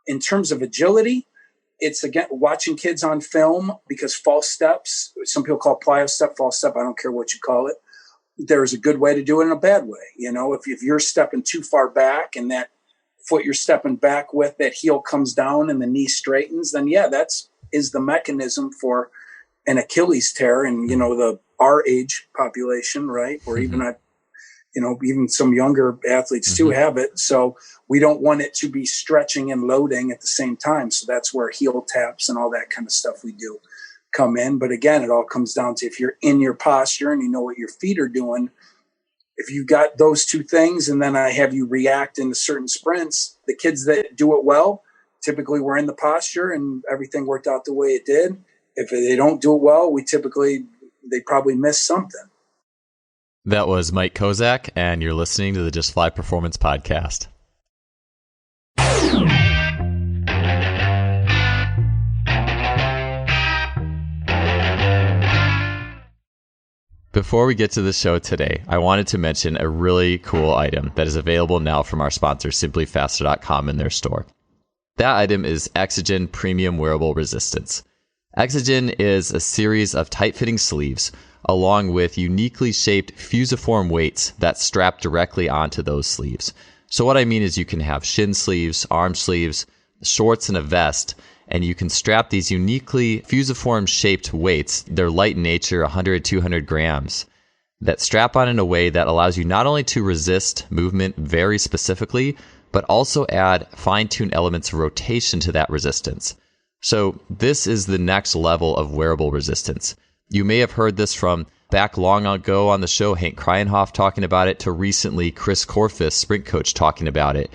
In terms of agility, it's again watching kids on film, because false steps, some people call plyo step, false step, I don't care what you call it. There's a good way to do it and a bad way. You know, if you're stepping too far back and that foot you're stepping back with, that heel comes down and the knee straightens, then yeah, is the mechanism for an Achilles tear. And, you know, our age population, right? Or even even some younger athletes too have it. So we don't want it to be stretching and loading at the same time. So that's where heel taps and all that kind of stuff we do come in. But again, it all comes down to if you're in your posture and you know what your feet are doing. If you got those two things, and then I have you react in certain sprints, the kids that do it well, typically we're in the posture and everything worked out the way it did. If they don't do it well, they probably miss something. That was Mike Kozak, and you're listening to the Just Fly Performance Podcast. Before we get to the show today, I wanted to mention a really cool item that is available now from our sponsor, simplyfaster.com, in their store. That item is Exogen Premium Wearable Resistance. Exogen is a series of tight-fitting sleeves along with uniquely shaped fusiform weights that strap directly onto those sleeves. So what I mean is you can have shin sleeves, arm sleeves, shorts, and a vest, and you can strap these uniquely fusiform shaped weights. They're light in nature, 100, 200 grams, that strap on in a way that allows you not only to resist movement very specifically, but also add fine-tuned elements of rotation to that resistance. So this is the next level of wearable resistance. You may have heard this from back long ago on the show, Hank Kreinhoff talking about it, to recently Chris Korfist, sprint coach, talking about it.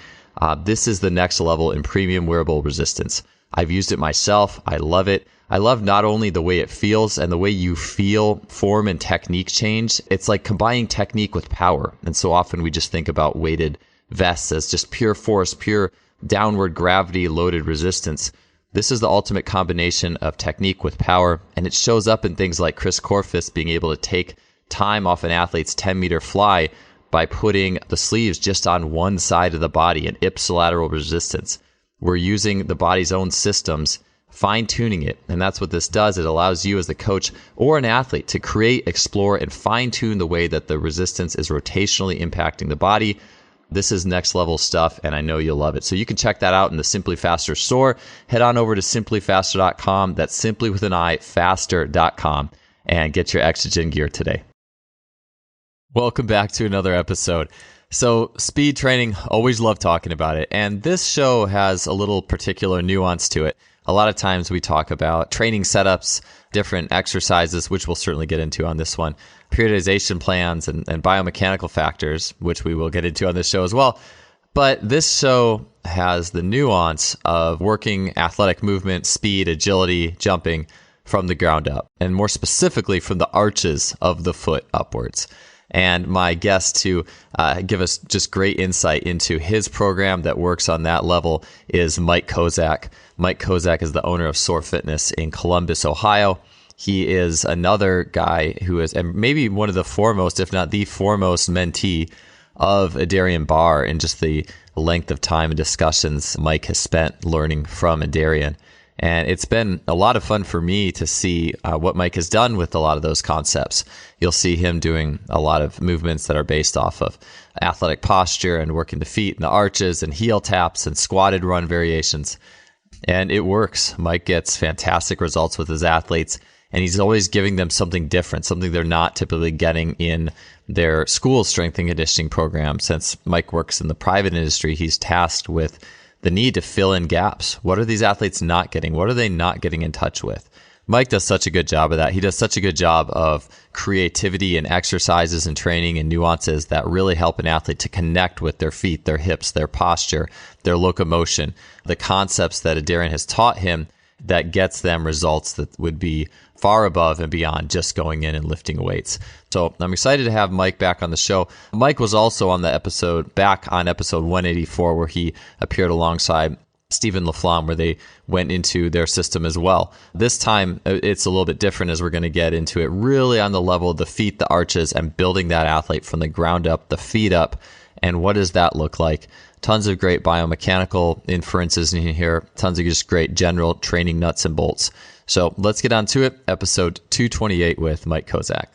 This is the next level in premium wearable resistance. I've used it myself. I love it. I love not only the way it feels and the way you feel form and technique change. It's like combining technique with power. And so often we just think about weighted vests as just pure force, pure downward gravity loaded resistance. This is the ultimate combination of technique with power, and it shows up in things like Chris Korfist being able to take time off an athlete's 10-meter fly by putting the sleeves just on one side of the body, an ipsilateral resistance. We're using the body's own systems, fine-tuning it, and that's what this does. It allows you as the coach or an athlete to create, explore, and fine-tune the way that the resistance is rotationally impacting the body. This is next level stuff, and I know you'll love it. So you can check that out in the Simply Faster store. Head on over to simplyfaster.com. That's simply with an I, faster.com, and get your Exogen gear today. Welcome back to another episode. So speed training, always love talking about it. And this show has a little particular nuance to it. A lot of times we talk about training setups, different exercises, which we'll certainly get into on this one, periodization plans and biomechanical factors, which we will get into on this show as well. But this show has the nuance of working athletic movement, speed, agility, jumping from the ground up, and more specifically from the arches of the foot upwards. And my guest to give us just great insight into his program that works on that level is Mike Kozak. Mike Kozak is the owner of SOAR Fitness in Columbus, Ohio. He is another guy who is, and maybe one of the foremost, if not the foremost mentee of Adarian Barr, in just the length of time and discussions Mike has spent learning from Adarian. And it's been a lot of fun for me to see what Mike has done with a lot of those concepts. You'll see him doing a lot of movements that are based off of athletic posture and working the feet and the arches and heel taps and squatted run variations. And it works. Mike gets fantastic results with his athletes, and he's always giving them something different, something they're not typically getting in their school strength and conditioning program. Since Mike works in the private industry, he's tasked with the need to fill in gaps. What are these athletes not getting? What are they not getting in touch with? Mike does such a good job of that. He does such a good job of creativity and exercises and training and nuances that really help an athlete to connect with their feet, their hips, their posture, their locomotion, the concepts that Adarian has taught him that gets them results that would be far above and beyond just going in and lifting weights. So I'm excited to have Mike back on the show. Mike was also on the episode, back on episode 184, where he appeared alongside Stephen LaFlamme, where they went into their system as well. This time, it's a little bit different as we're going to get into it really on the level of the feet, the arches, and building that athlete from the ground up, the feet up, and what does that look like? Tons of great biomechanical inferences in here, tons of just great general training nuts and bolts. So let's get on to it. Episode 228 with Mike Kozak.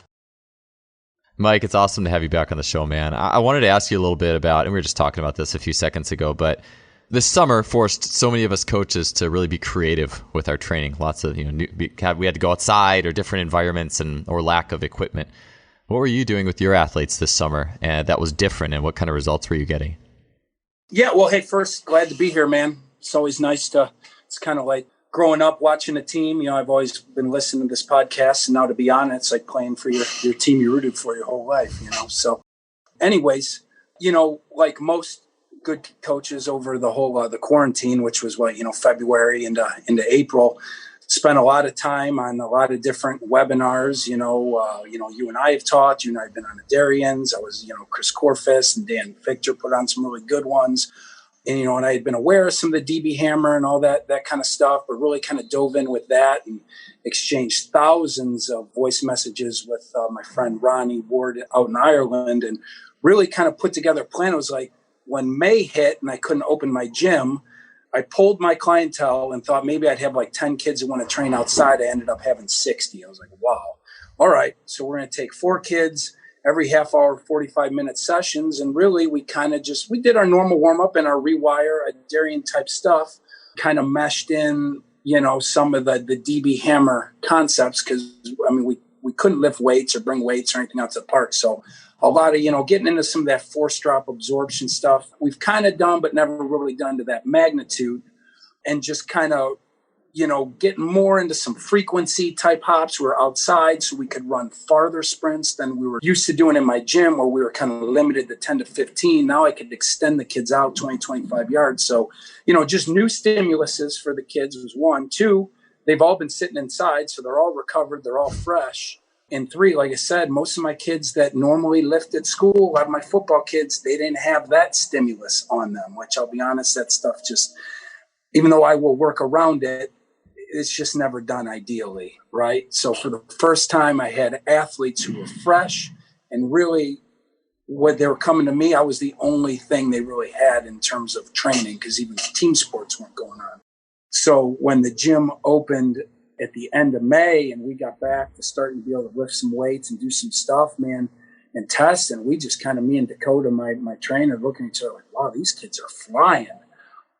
Mike, it's awesome to have you back on the show, man. I wanted to ask you a little bit about, and we were just talking about this a few seconds ago, but this summer forced so many of us coaches to really be creative with our training. Lots of, we had to go outside or different environments or lack of equipment. What were you doing with your athletes this summer and that was different, and what kind of results were you getting? Yeah, well, hey, first, glad to be here, man. It's always nice it's kind of like growing up watching a team. I've always been listening to this podcast, and now to be on it, it's like playing for your team you rooted for your whole life, So anyways, like most good coaches over the whole, the quarantine, which was February into April, spent a lot of time on a lot of different webinars. You and I have taught. You and I have been on Adarian's. I was, Chris Corfus and Dan Victor put on some really good ones. And, and I had been aware of some of the DB hammer and all that kind of stuff, but really kind of dove in with that and exchanged thousands of voice messages with my friend Ronnie Ward out in Ireland, and really kind of put together a plan. It was like when May hit and I couldn't open my gym, I pulled my clientele and thought maybe I'd have like 10 kids who want to train outside. I ended up having 60. I was like, wow. All right. So we're going to take 4 kids every half hour, 45-minute sessions. And really we kind of we did our normal warm up and our rewire, Adarian type stuff, kind of meshed in, some of the DB hammer concepts. Cause we couldn't lift weights or bring weights or anything out to the park. So a lot of, getting into some of that force drop absorption stuff we've kind of done, but never really done to that magnitude, and just kind of, getting more into some frequency type hops. We're outside so we could run farther sprints than we were used to doing in my gym, where we were kind of limited to 10 to 15. Now I could extend the kids out 20, 25 yards. So, just new stimuluses for the kids was 1. 2, they've all been sitting inside, so they're all recovered. They're all fresh. And 3, like I said, most of my kids that normally lift at school, a lot of my football kids, they didn't have that stimulus on them, which I'll be honest, that stuff just, even though I will work around it, it's just never done ideally, right? So for the first time, I had athletes who were fresh, and really when they were coming to me, I was the only thing they really had in terms of training, because even team sports weren't going on. So when the gym opened at the end of May and we got back to starting to be able to lift some weights and do some stuff, man, and test, and we just kind of, me and Dakota, my trainer, looking at each other like, wow, these kids are flying.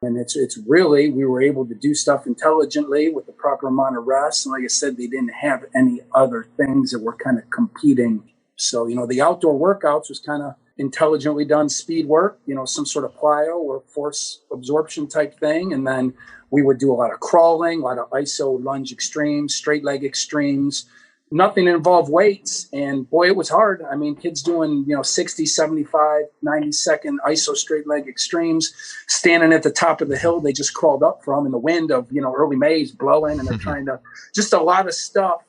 And it's really, we were able to do stuff intelligently with the proper amount of rest. And like I said, they didn't have any other things that were kind of competing. So, the outdoor workouts was kind of intelligently done speed work, some sort of plyo or force absorption type thing. And then we would do a lot of crawling, a lot of iso lunge extremes, straight leg extremes, nothing that involved weights. And boy, it was hard. Kids doing, 60, 75, 90-second iso straight leg extremes, standing at the top of the hill they just crawled up from in the wind of, early May's blowing, and they're trying to, just a lot of stuff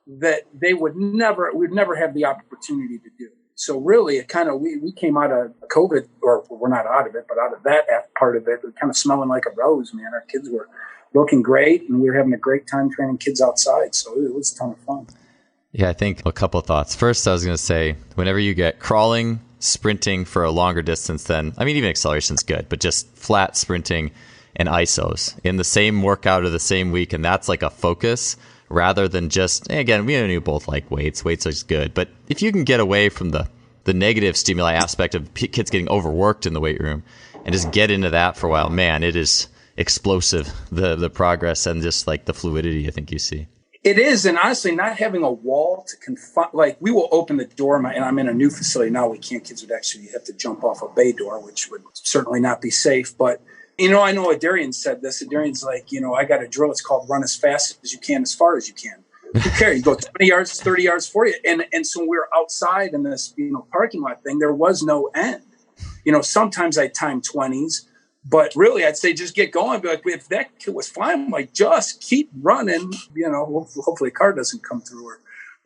that we'd never have the opportunity to do. So really it kind of, we came out of COVID, or we're not out of it, but out of that part of it, we're kind of smelling like a rose, man. Our kids were looking great, and we were having a great time training kids outside. So it was a ton of fun. Yeah, I think a couple of thoughts. First, I was going to say, whenever you get crawling, sprinting for a longer distance than, even acceleration's good, but just flat sprinting and isos in the same workout or the same week, and that's like a focus rather than just, again, we know you both like weights. Weights is good, but if you can get away from the negative stimuli aspect of kids getting overworked in the weight room and just get into that for a while, man, it is explosive, the progress and just like the fluidity I think you see. It is, and honestly, not having a wall to confine, like we will open the door, and I'm in a new facility now. Kids would actually have to jump off a bay door, which would certainly not be safe. But, I know Adarian said this. Adarian's like, I got a drill. It's called run as fast as you can, as far as you can. Who cares? You go 20 yards, 30 yards for you. And so when we were outside in this, parking lot thing, there was no end. Sometimes I time 20s. But really, I'd say just get going. Be like, if that kid was flying, I'm like, just keep running. Hopefully a car doesn't come through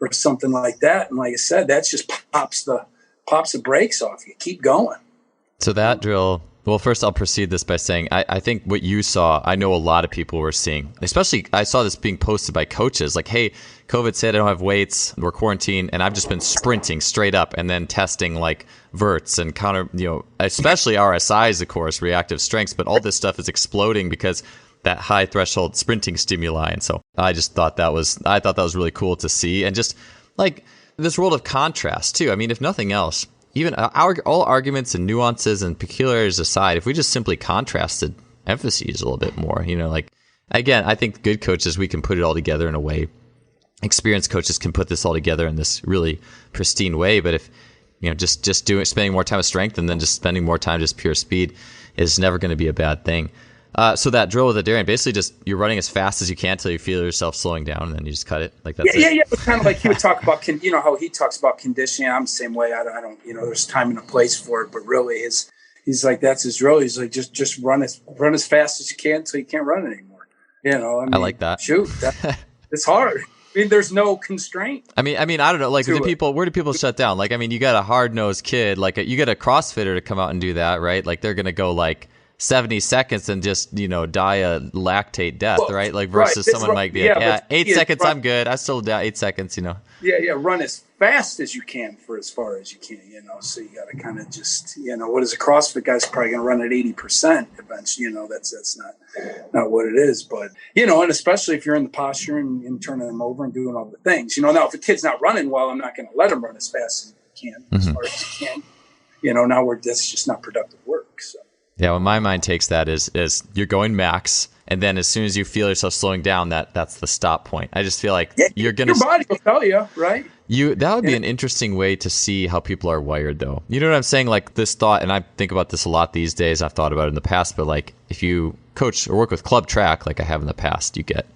or something like that. And like I said, that's just pops the brakes off. You keep going. So that drill Well, first I'll proceed this by saying I think what you saw, I know a lot of people were seeing, especially I saw this being posted by coaches like, hey, COVID said I don't have weights, we're quarantined, and I've just been sprinting straight up and then testing like verts and counter, especially RSIs, of course, reactive strengths, but all this stuff is exploding because that high threshold sprinting stimuli. And so I thought that was really cool to see. And just like this world of contrast too. I mean, if nothing else, even all arguments and nuances and peculiarities aside, if we just simply contrasted emphases a little bit more, like, again, I think good coaches, we can put it all together in a way. Experienced coaches can put this all together in this really pristine way. But if, just spending more time with strength and then just spending more time just pure speed is never going to be a bad thing. So that drill with Adarian, basically just you're running as fast as you can until you feel yourself slowing down, and then you just cut it. Like that's yeah. It's kind of like he would talk about, how he talks about conditioning. I'm the same way. I don't, there's time and a place for it, but really, he's like that's his drill. He's like just run as fast as you can until you can't run anymore. I like that. Shoot, it's hard. I mean, there's no constraint. I mean, I don't know. Like, where do people shut down? Like, I mean, you got a hard-nosed kid, like you get a CrossFitter to come out and do that, right? Like, they're gonna go like 70 seconds and just, die a lactate death, right? Like versus someone might be like, 8 seconds, I'm good. I still die 8 seconds, Yeah, run as fast as you can for as far as you can, so you got to kind of just, what is a CrossFit guy's probably going to run at 80% eventually, that's not what it is. But, and especially if you're in the posture and turning them over and doing all the things, now if a kid's not running well, I'm not going to let him run as fast as you can, as far as you can, now that's just not productive work, so. Yeah, what my mind takes that is you're going max, and then as soon as you feel yourself slowing down, that's the stop point. I just feel like you're gonna. Your body will tell you, right? That would be an interesting way to see how people are wired, though. You know what I'm saying? Like this thought, and I think about this a lot these days. I've thought about it in the past, but like if you coach or work with club track, like I have in the past, you get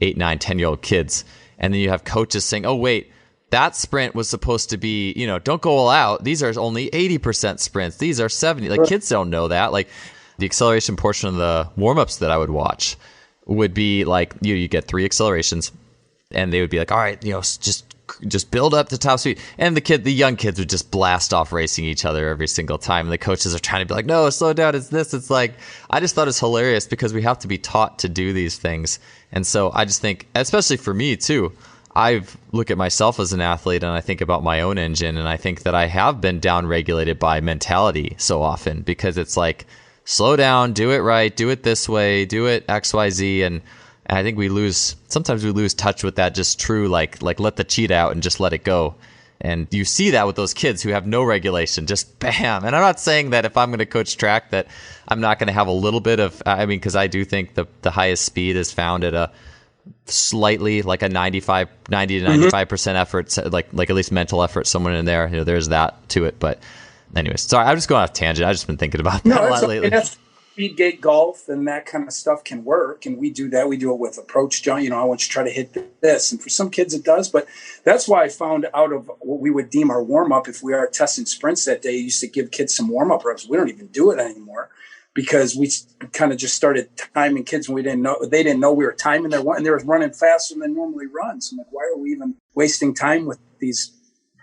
8, 9, 10-year-old kids, and then you have coaches saying, "Oh wait, that sprint was supposed to be, don't go all out. These are only 80% sprints. These are 70." Like kids don't know that. Like the acceleration portion of the warm-ups that I would watch would be like, you get 3 accelerations, and they would be like, all right, just build up to top speed. And the young kids would just blast off racing each other every single time. And the coaches are trying to be like, no, slow down. It's this. It's like, I just thought it's hilarious because we have to be taught to do these things. And so I just think, especially for me too, I look at myself as an athlete and I think about my own engine, and I think that I have been down-regulated by mentality so often because it's like, slow down, do it right, do it this way, do it XYZ, and I think sometimes we lose touch with that just true, like let the cheat out and just let it go. And you see that with those kids who have no regulation, just bam. And I'm not saying that if I'm going to coach track that I'm not going to have a little bit of, because I do think the highest speed is found at a slightly like a 90 to 95% effort, like at least mental effort, someone in there, there's that to it. But anyways, sorry, I'm just going off tangent. I've just been thinking about that a lot lately. That's speed gate golf and that kind of stuff can work. And we do that. We do it with approach, John. I want you to try to hit this. And for some kids it does, but that's why I found out of what we would deem our warm up. If we are testing sprints that day, I used to give kids some warm up reps. We don't even do it anymore, because we kind of just started timing kids and they didn't know we were timing their one, and they were running faster than they normally run. So I'm like, why are we even wasting time with these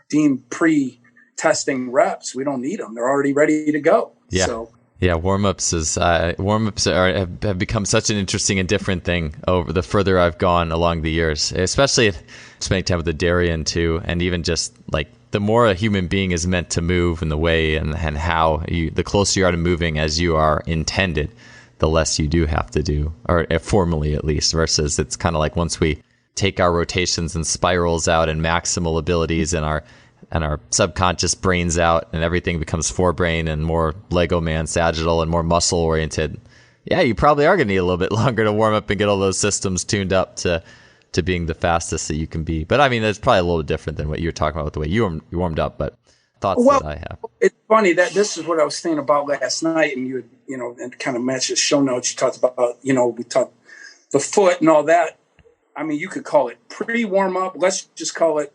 deemed pre-testing reps? We don't need them. They're already ready to go. Yeah. So. Yeah, warm-ups have become such an interesting and different thing over the further I've gone along the years, especially spending time with Adarian too, and even just like the more a human being is meant to move and the way and how the closer you are to moving as you are intended, the less you do have to do, or formally at least, versus it's kind of like once we take our rotations and spirals out and maximal abilities and our subconscious brains out and everything becomes forebrain and more Lego man sagittal and more muscle oriented. Yeah, you probably are going to need a little bit longer to warm up and get all those systems tuned up to being the fastest that you can be. But I mean, it's probably a little different than what you were talking about with the way you warmed up, but thoughts that I have. It's funny that this is what I was thinking about last night, and you and kind of matched the show notes. You talked about, we talked the foot and all that. I mean, you could call it pre-warm up. Let's just call it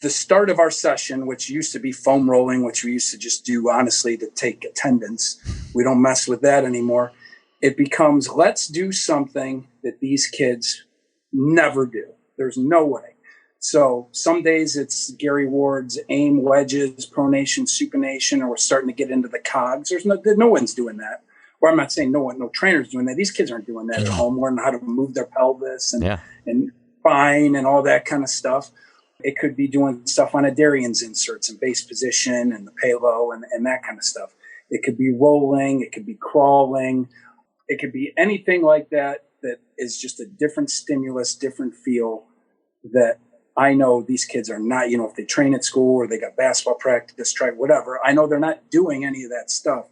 the start of our session, which used to be foam rolling, which we used to just do honestly to take attendance. We don't mess with that anymore. It becomes, let's do something that these kids never do. There's no way. So some days it's Gary Ward's aim, wedges, pronation, supination, or we're starting to get into the cogs. There's no one's doing that. Or I'm not saying no trainer's doing that. These kids aren't doing that at home, learning how to move their pelvis and spine and all that kind of stuff. It could be doing stuff on Adarian's inserts and base position and the palo and that kind of stuff. It could be rolling. It could be crawling. It could be anything like that is just a different stimulus, different feel that I know these kids are not, if they train at school or they got basketball practice, try whatever, I know they're not doing any of that stuff.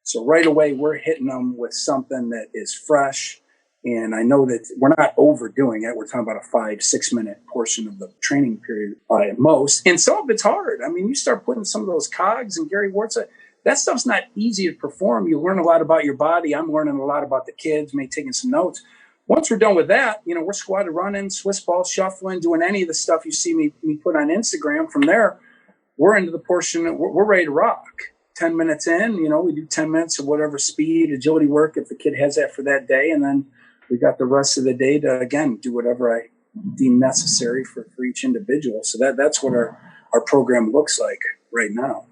So right away, we're hitting them with something that is fresh. And I know that we're not overdoing it. We're talking about a 5-6 minute portion of the training period at most. And some of it's hard. I mean, you start putting some of those cogs and Gary Ward's, that stuff's not easy to perform. You learn a lot about your body. I'm learning a lot about the kids, maybe taking some notes. Once we're done with that, we're squatted running, Swiss ball shuffling, doing any of the stuff you see me put on Instagram. From there, we're into the portion that we're ready to rock. 10 minutes in, we do 10 minutes of whatever speed, agility work if the kid has that for that day. And then we got the rest of the day to, again, do whatever I deem necessary for each individual. So that's what our program looks like right now.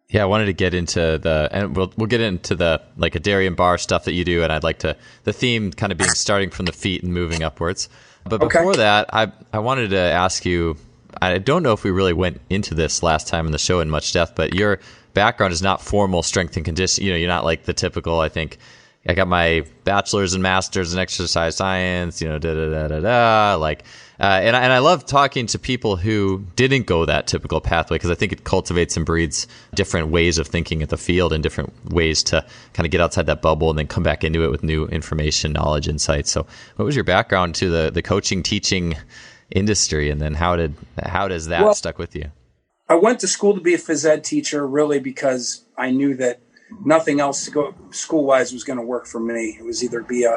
Yeah, I wanted to get into and we'll get into the like Adarian Barr stuff that you do, and I'd like to, the theme kind of being starting from the feet and moving upwards. But before that, I wanted to ask you, I don't know if we really went into this last time in the show in much depth, but your background is not formal strength and conditioning. You're not like the typical, I think, I got my bachelor's and master's in exercise science, and I love talking to people who didn't go that typical pathway, because I think it cultivates and breeds different ways of thinking at the field and different ways to kind of get outside that bubble and then come back into it with new information, knowledge, insights. So what was your background to the coaching, teaching industry, and then how does that stuck with you? I went to school to be a phys ed teacher, really because I knew that nothing else to go school-wise was going to work for me. It was either be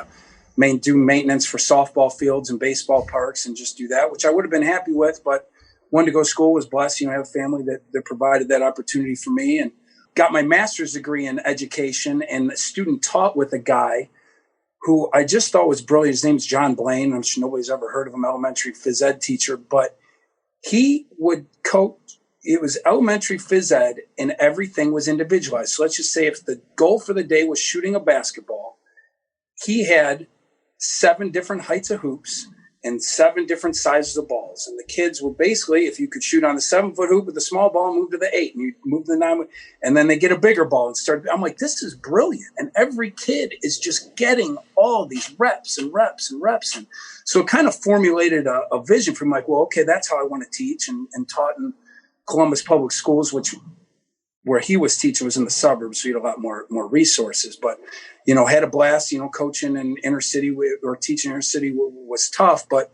do maintenance for softball fields and baseball parks and just do that, which I would have been happy with, but wanted to go to school, was blessed. I have a family that provided that opportunity for me, and got my master's degree in education, and a student taught with a guy who I just thought was brilliant. His name's John Blaine. I'm sure nobody's ever heard of him, elementary phys ed teacher, but he would coach. It was elementary phys ed and everything was individualized. So let's just say if the goal for the day was shooting a basketball, he had 7 different heights of hoops and 7 different sizes of balls. And the kids would basically, if you could shoot on the 7-foot hoop with a small ball, move to the 8, and you move to the 9, and then they get a bigger ball and start. I'm like, this is brilliant. And every kid is just getting all these reps and reps and reps. And so it kind of formulated a vision for me, like, well, okay, that's how I want to teach, and taught in Columbus Public Schools, where he was teaching was in the suburbs, so you had a lot more resources. But, had a blast, coaching in inner city or teaching inner city was tough. But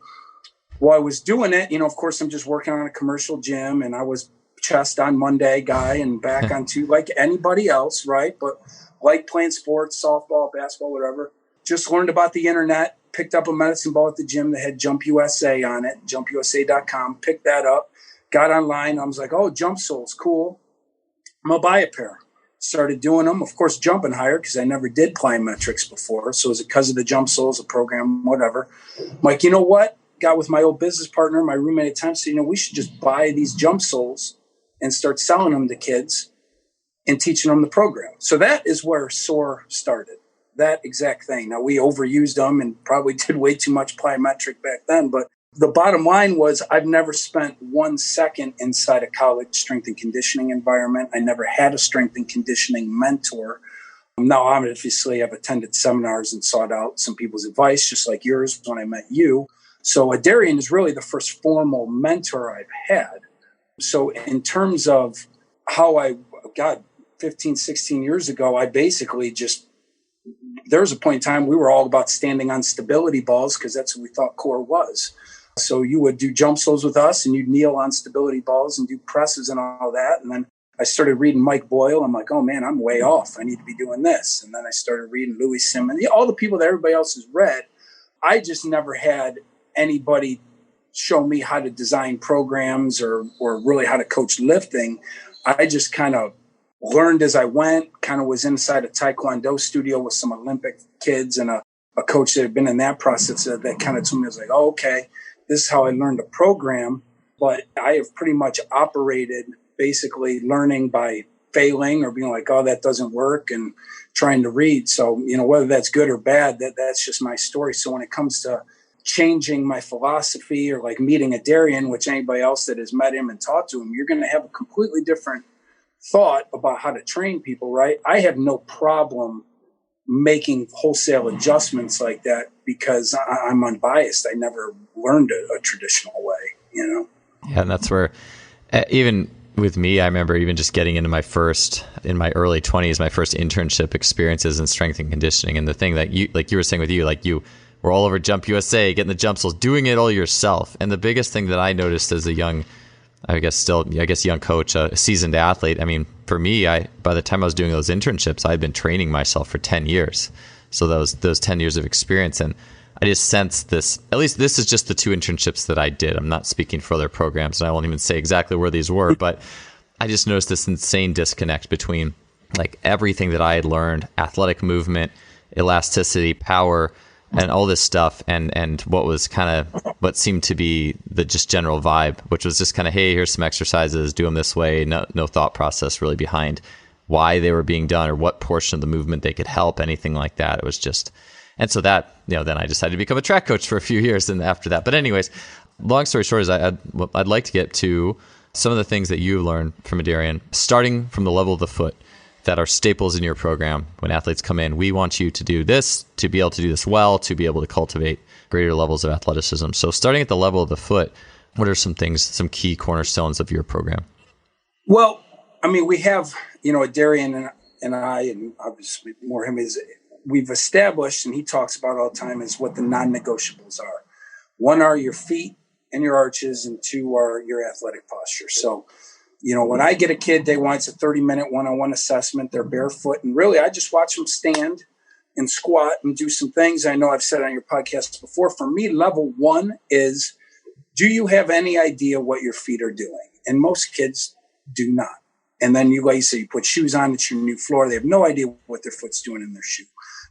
while I was doing it, of course, I'm just working on a commercial gym, and I was chest on Monday guy and back on Tuesday, like anybody else, right? But like playing sports, softball, basketball, whatever. Just learned about the internet, picked up a medicine ball at the gym that had Jump USA on it, jumpusa.com, picked that up. Got online. I was like, oh, jump soles, cool. I'm going to buy a pair. Started doing them. Of course, jumping higher because I never did plyometrics before. So is it because of the jump soles, a program, whatever? I'm like, you know what? Got with my old business partner, my roommate at the time, said, we should just buy these jump soles and start selling them to kids and teaching them the program. So that is where SOAR started, that exact thing. Now, we overused them and probably did way too much plyometric back then, but the bottom line was I've never spent 1 second inside a college strength and conditioning environment. I never had a strength and conditioning mentor. Now, obviously, I've attended seminars and sought out some people's advice, just like yours when I met you. So Adarian is really the first formal mentor I've had. So in terms of how 15, 16 years ago, I basically there was a point in time we were all about standing on stability balls because that's what we thought core was. So you would do jump soles with us and you'd kneel on stability balls and do presses and all that. And then I started reading Mike Boyle. I'm like, oh man, I'm way off. I need to be doing this. And then I started reading Louis Simmons, all the people that everybody else has read. I just never had anybody show me how to design programs or really how to coach lifting. I just kind of learned as I went, kind of was inside a Taekwondo studio with some Olympic kids and a coach that had been in that process that kind of told me, I was like, oh, okay. This is how I learned a program. But I have pretty much operated basically learning by failing or being like, oh, that doesn't work, and trying to read. So, whether that's good or bad, that's just my story. So when it comes to changing my philosophy or like meeting Adarian, which anybody else that has met him and talked to him, you're going to have a completely different thought about how to train people, right? I have no problem making wholesale adjustments like that because I'm unbiased. I never learned a traditional way, Yeah, and that's where, even with me, I remember even just getting into in my early 20s, my first internship experiences in strength and conditioning. And the thing that you were saying with you, like you were all over Jump USA, getting the jump skills, doing it all yourself. And the biggest thing that I noticed as a young coach, a seasoned athlete. I mean, for me, by the time I was doing those internships, I had been training myself for 10 years. So those 10 years of experience. And I just sensed this, at least this is just the 2 internships that I did. I'm not speaking for other programs, and I won't even say exactly where these were, but I just noticed this insane disconnect between like everything that I had learned, athletic movement, elasticity, power, and all this stuff, and what seemed to be the just general vibe, which was just kind of, hey, here's some exercises, do them this way. No thought process really behind why they were being done or what portion of the movement they could help, anything like that. It was just, and so that, then I decided to become a track coach for a few years and after that. But anyways, long story short is I'd like to get to some of the things that you learned from Adarian, starting from the level of the foot, that are staples in your program. When athletes come in, we want you to do this, to be able to do this well, to be able to cultivate greater levels of athleticism. So starting at the level of the foot, what are some key cornerstones of your program? Well, I mean, we have, Adarian and I, and obviously more him, we've established, and he talks about all the time, is what the non-negotiables are. 1 are your feet and your arches, and 2 are your athletic posture. So, when I get a kid, it's a 30-minute one-on-one assessment. They're barefoot. And really, I just watch them stand and squat and do some things. I know I've said on your podcast before. For me, level 1 is, do you have any idea what your feet are doing? And most kids do not. And then you put shoes on, it's your new floor. They have no idea what their foot's doing in their shoe.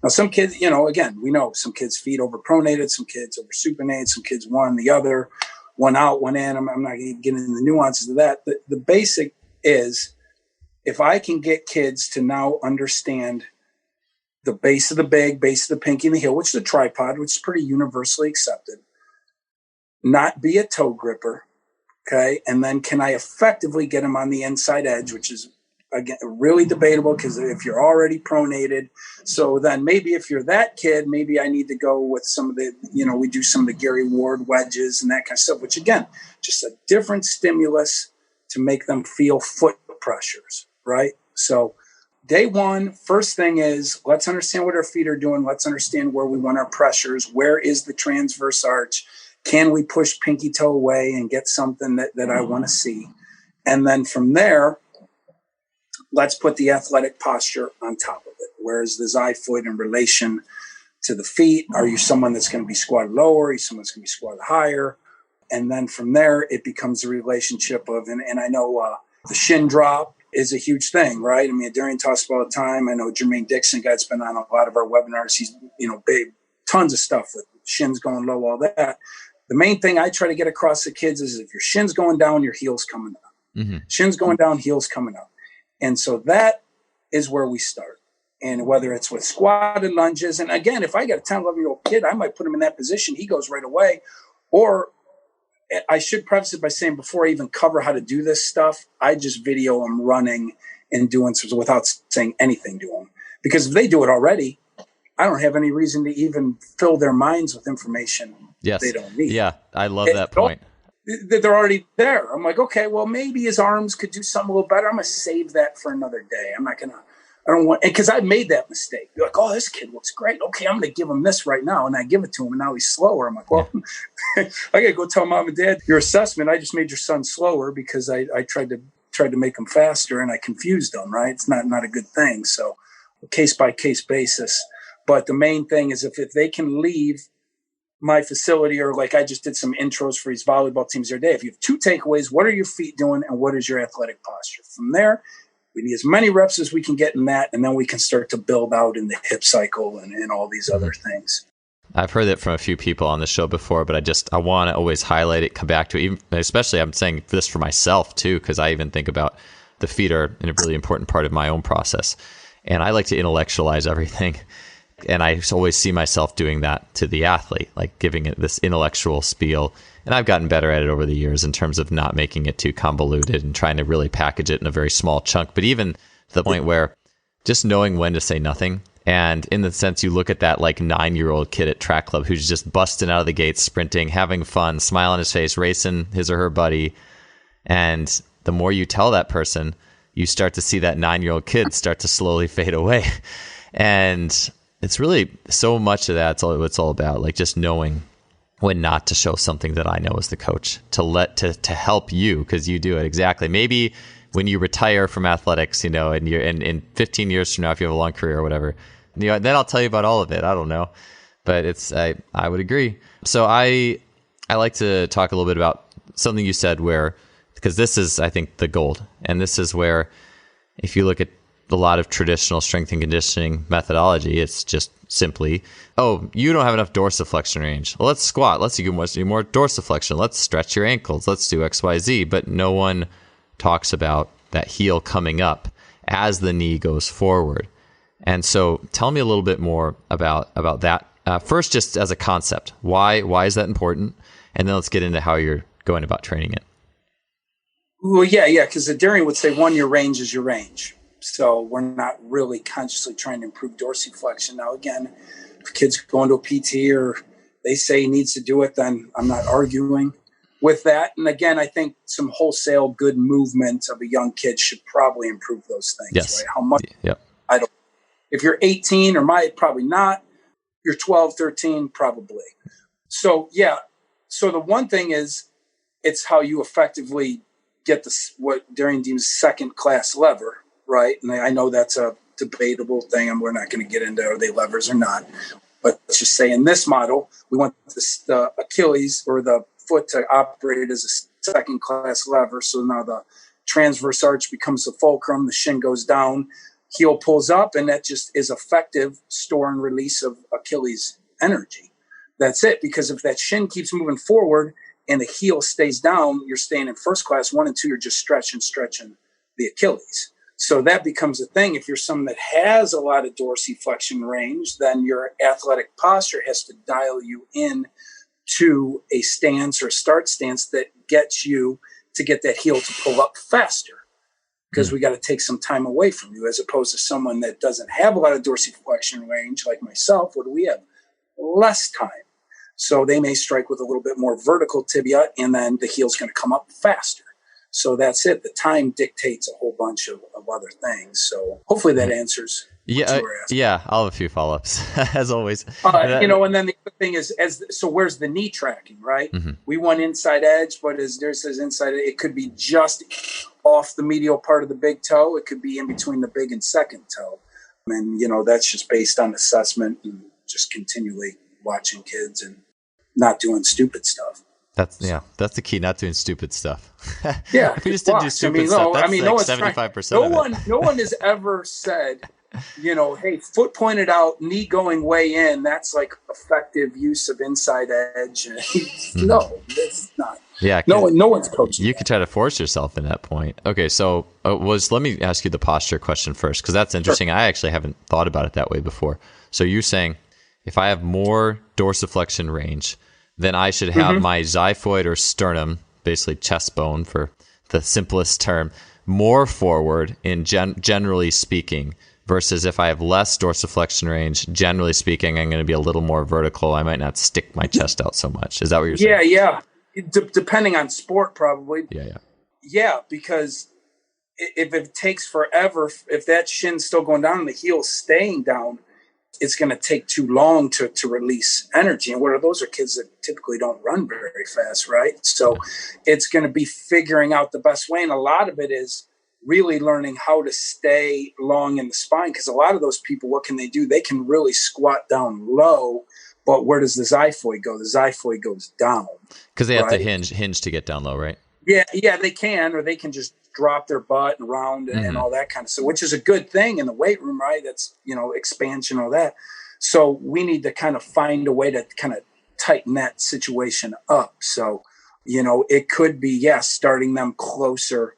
Now, some kids, again, we know some kids' feet overpronated, some kids oversupinated, some kids one, the other. One out, one in. I'm not going to get into the nuances of that. The basic is, if I can get kids to now understand the base of the big, base of the pinky, and the heel, which is a tripod, which is pretty universally accepted, not be a toe gripper, okay? And then can I effectively get them on the inside edge, which is, again, really debatable because if you're already pronated. So then maybe if you're that kid, maybe I need to go with some of the, we do some of the Gary Ward wedges and that kind of stuff, which again, just a different stimulus to make them feel foot pressures, right? So day 1, first thing is, let's understand what our feet are doing. Let's understand where we want our pressures. Where is the transverse arch? Can we push pinky toe away and get something that I want to see? And then from there, let's put the athletic posture on top of it. Where is the xiphoid in relation to the feet? Are you someone that's going to be squatted lower? Are you someone that's going to be squatted higher? And then from there, it becomes a relationship of, and I know the shin drop is a huge thing, right? I mean, Adarian talks about all the time. I know Jermaine Dixon, guy's been on a lot of our webinars. He's, big, tons of stuff with shins going low, all that. The main thing I try to get across to kids is, if your shin's going down, your heel's coming up. Mm-hmm. Shin's going down, heel's coming up. And so that is where we start. And whether it's with squatted lunges, and again, if I got a 10, 11-year-old kid, I might put him in that position. He goes right away. Or I should preface it by saying, before I even cover how to do this stuff, I just video them running and doing something without saying anything to them. Because if they do it already, I don't have any reason to even fill their minds with information they don't need. Yeah, I love that point. They're already there. I'm like, okay, well, maybe his arms could do something a little better. I'm going to save that for another day. I don't want, because I made that mistake. You're like, oh, this kid looks great. Okay, I'm going to give him this right now. And I give it to him, and now he's slower. I'm like, well, I got to go tell mom and dad, your assessment, I just made your son slower because I tried to make him faster, and I confused him, right? It's not a good thing. So case by case basis. But the main thing is if they can leave my facility, or like I just did some intros for these volleyball teams the other day. If you have 2 takeaways, what are your feet doing and what is your athletic posture? From there, we need as many reps as we can get in that, and then we can start to build out in the hip cycle and all these other things. I've heard it from a few people on the show before, but I want to always highlight it, come back to it. Even, especially I'm saying this for myself too, because I even think about the feet are a really important part of my own process. And I like to intellectualize everything. And I always see myself doing that to the athlete, like giving it this intellectual spiel. And I've gotten better at it over the years in terms of not making it too convoluted and trying to really package it in a very small chunk. But even to the point where just knowing when to say nothing. And in the sense, you look at that like 9-year-old kid at track club who's just busting out of the gates, sprinting, having fun, smile on his face, racing his or her buddy. And the more you tell that person, you start to see that 9-year-old kid start to slowly fade away. And it's really so much of that. It's all it's all about, like just knowing when not to show something that I know as the coach to help you, because you do it exactly. Maybe when you retire from athletics, and you're in 15 years from now, if you have a long career or whatever, then I'll tell you about all of it. I don't know, but I would agree. So I like to talk a little bit about something you said because this is, I think, the gold. And this is where, if you look at a lot of traditional strength and conditioning methodology, it's just simply, oh, you don't have enough dorsiflexion range. Well, let's squat. Let's do more dorsiflexion. Let's stretch your ankles. Let's do X, Y, Z. But no one talks about that heel coming up as the knee goes forward. And so tell me a little bit more about that. First, just as a concept, why is that important? And then let's get into how you're going about training it. Well, yeah, because Adarian would say your range is your range. So we're not really consciously trying to improve dorsiflexion. Now, again, if kids go into a PT or they say he needs to do it, then I'm not arguing with that. And again, I think some wholesale good movement of a young kid should probably improve those things. Yes. Right? How much? Yep. I don't. If you're 18 or probably not. You're 12, 13, probably. So, yeah. So the one thing is, it's how you effectively get what Darian deems second-class lever, right? And I know that's a debatable thing, and we're not going to get into are they levers or not. But let's just say in this model, we want the Achilles or the foot to operate as a second-class lever. So now the transverse arch becomes the fulcrum, the shin goes down, heel pulls up, and that just is effective store and release of Achilles energy. That's it, because if that shin keeps moving forward and the heel stays down, you're staying in first class. 1 and 2, you're just stretching the Achilles. So that becomes a thing. If you're someone that has a lot of dorsiflexion range, then your athletic posture has to dial you in to a stance or start stance that gets you to get that heel to pull up faster, because we got to take some time away from you, as opposed to someone that doesn't have a lot of dorsiflexion range like myself. What do we have? Less time. So they may strike with a little bit more vertical tibia, and then the heel's going to come up faster. So that's it. The time dictates a whole bunch of other things. So hopefully that answers what you were asking. Yeah, I'll have a few follow-ups, as always. And then the other thing is, so where's the knee tracking, right? Mm-hmm. We want inside edge, but as there says inside, it could be just off the medial part of the big toe. It could be in between the big and second toe. And, that's just based on assessment and just continually watching kids and not doing stupid stuff. That's the key, not doing stupid stuff. Yeah. If we just didn't do stupid stuff, that's like 75% of it. No one has ever said, hey, foot pointed out, knee going way in, that's like effective use of inside edge. No, it's not. Yeah. No one's coaching. You could try to force yourself in that point. Okay, so let me ask you the posture question first, because that's interesting. Sure. I actually haven't thought about it that way before. So you're saying if I have more dorsiflexion range, then I should have my xiphoid or sternum, basically chest bone for the simplest term, more forward in generally speaking, versus if I have less dorsiflexion range, generally speaking, I'm going to be a little more vertical. I might not stick my chest out so much. Is that what you're saying? Yeah. Depending on sport, probably. Yeah. Yeah, because if it takes forever, if that shin's still going down and the heel's staying down, it's going to take too long to release energy. And those are kids that typically don't run very fast, right? So it's going to be figuring out the best way. And a lot of it is really learning how to stay long in the spine, because a lot of those people, what can they do? They can really squat down low, but where does the xiphoid go? The xiphoid goes down. Because they have to hinge to get down low, right? Yeah, they can, or they can just drop their butt and round and all that kind of stuff, which is a good thing in the weight room, right? That's, expansion, all that. So we need to kind of find a way to kind of tighten that situation up. So, it could be, starting them closer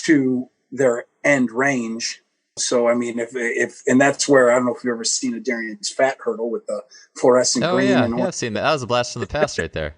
to their end range. So, I mean, if and that's where, I don't know if you've ever seen Adarian's fat hurdle with the fluorescent green. Yeah, I've seen that. That was a blast from the past right there.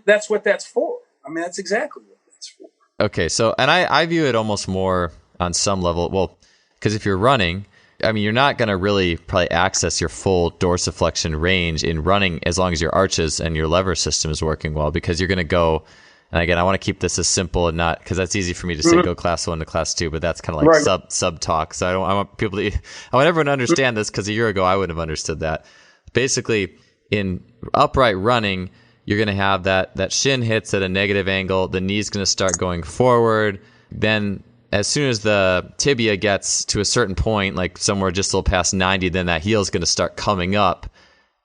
That's what that's for. I mean, that's exactly what that's for. Okay, so, and I view it almost more on some level, well, because if you're running, I mean, you're not going to really probably access your full dorsiflexion range in running as long as your arches and your lever system is working well, because you're going to go, and again, I want to keep this as simple and not, because that's easy for me to say go class 1 to class 2, but that's kind of like sub talk. So I want people to, I want everyone to understand this, because a year ago I wouldn't have understood that. Basically, in upright running, you're going to have that shin hits at a negative angle, the knee's going to start going forward, then as soon as the tibia gets to a certain point, like somewhere just a little past 90, then that heel is going to start coming up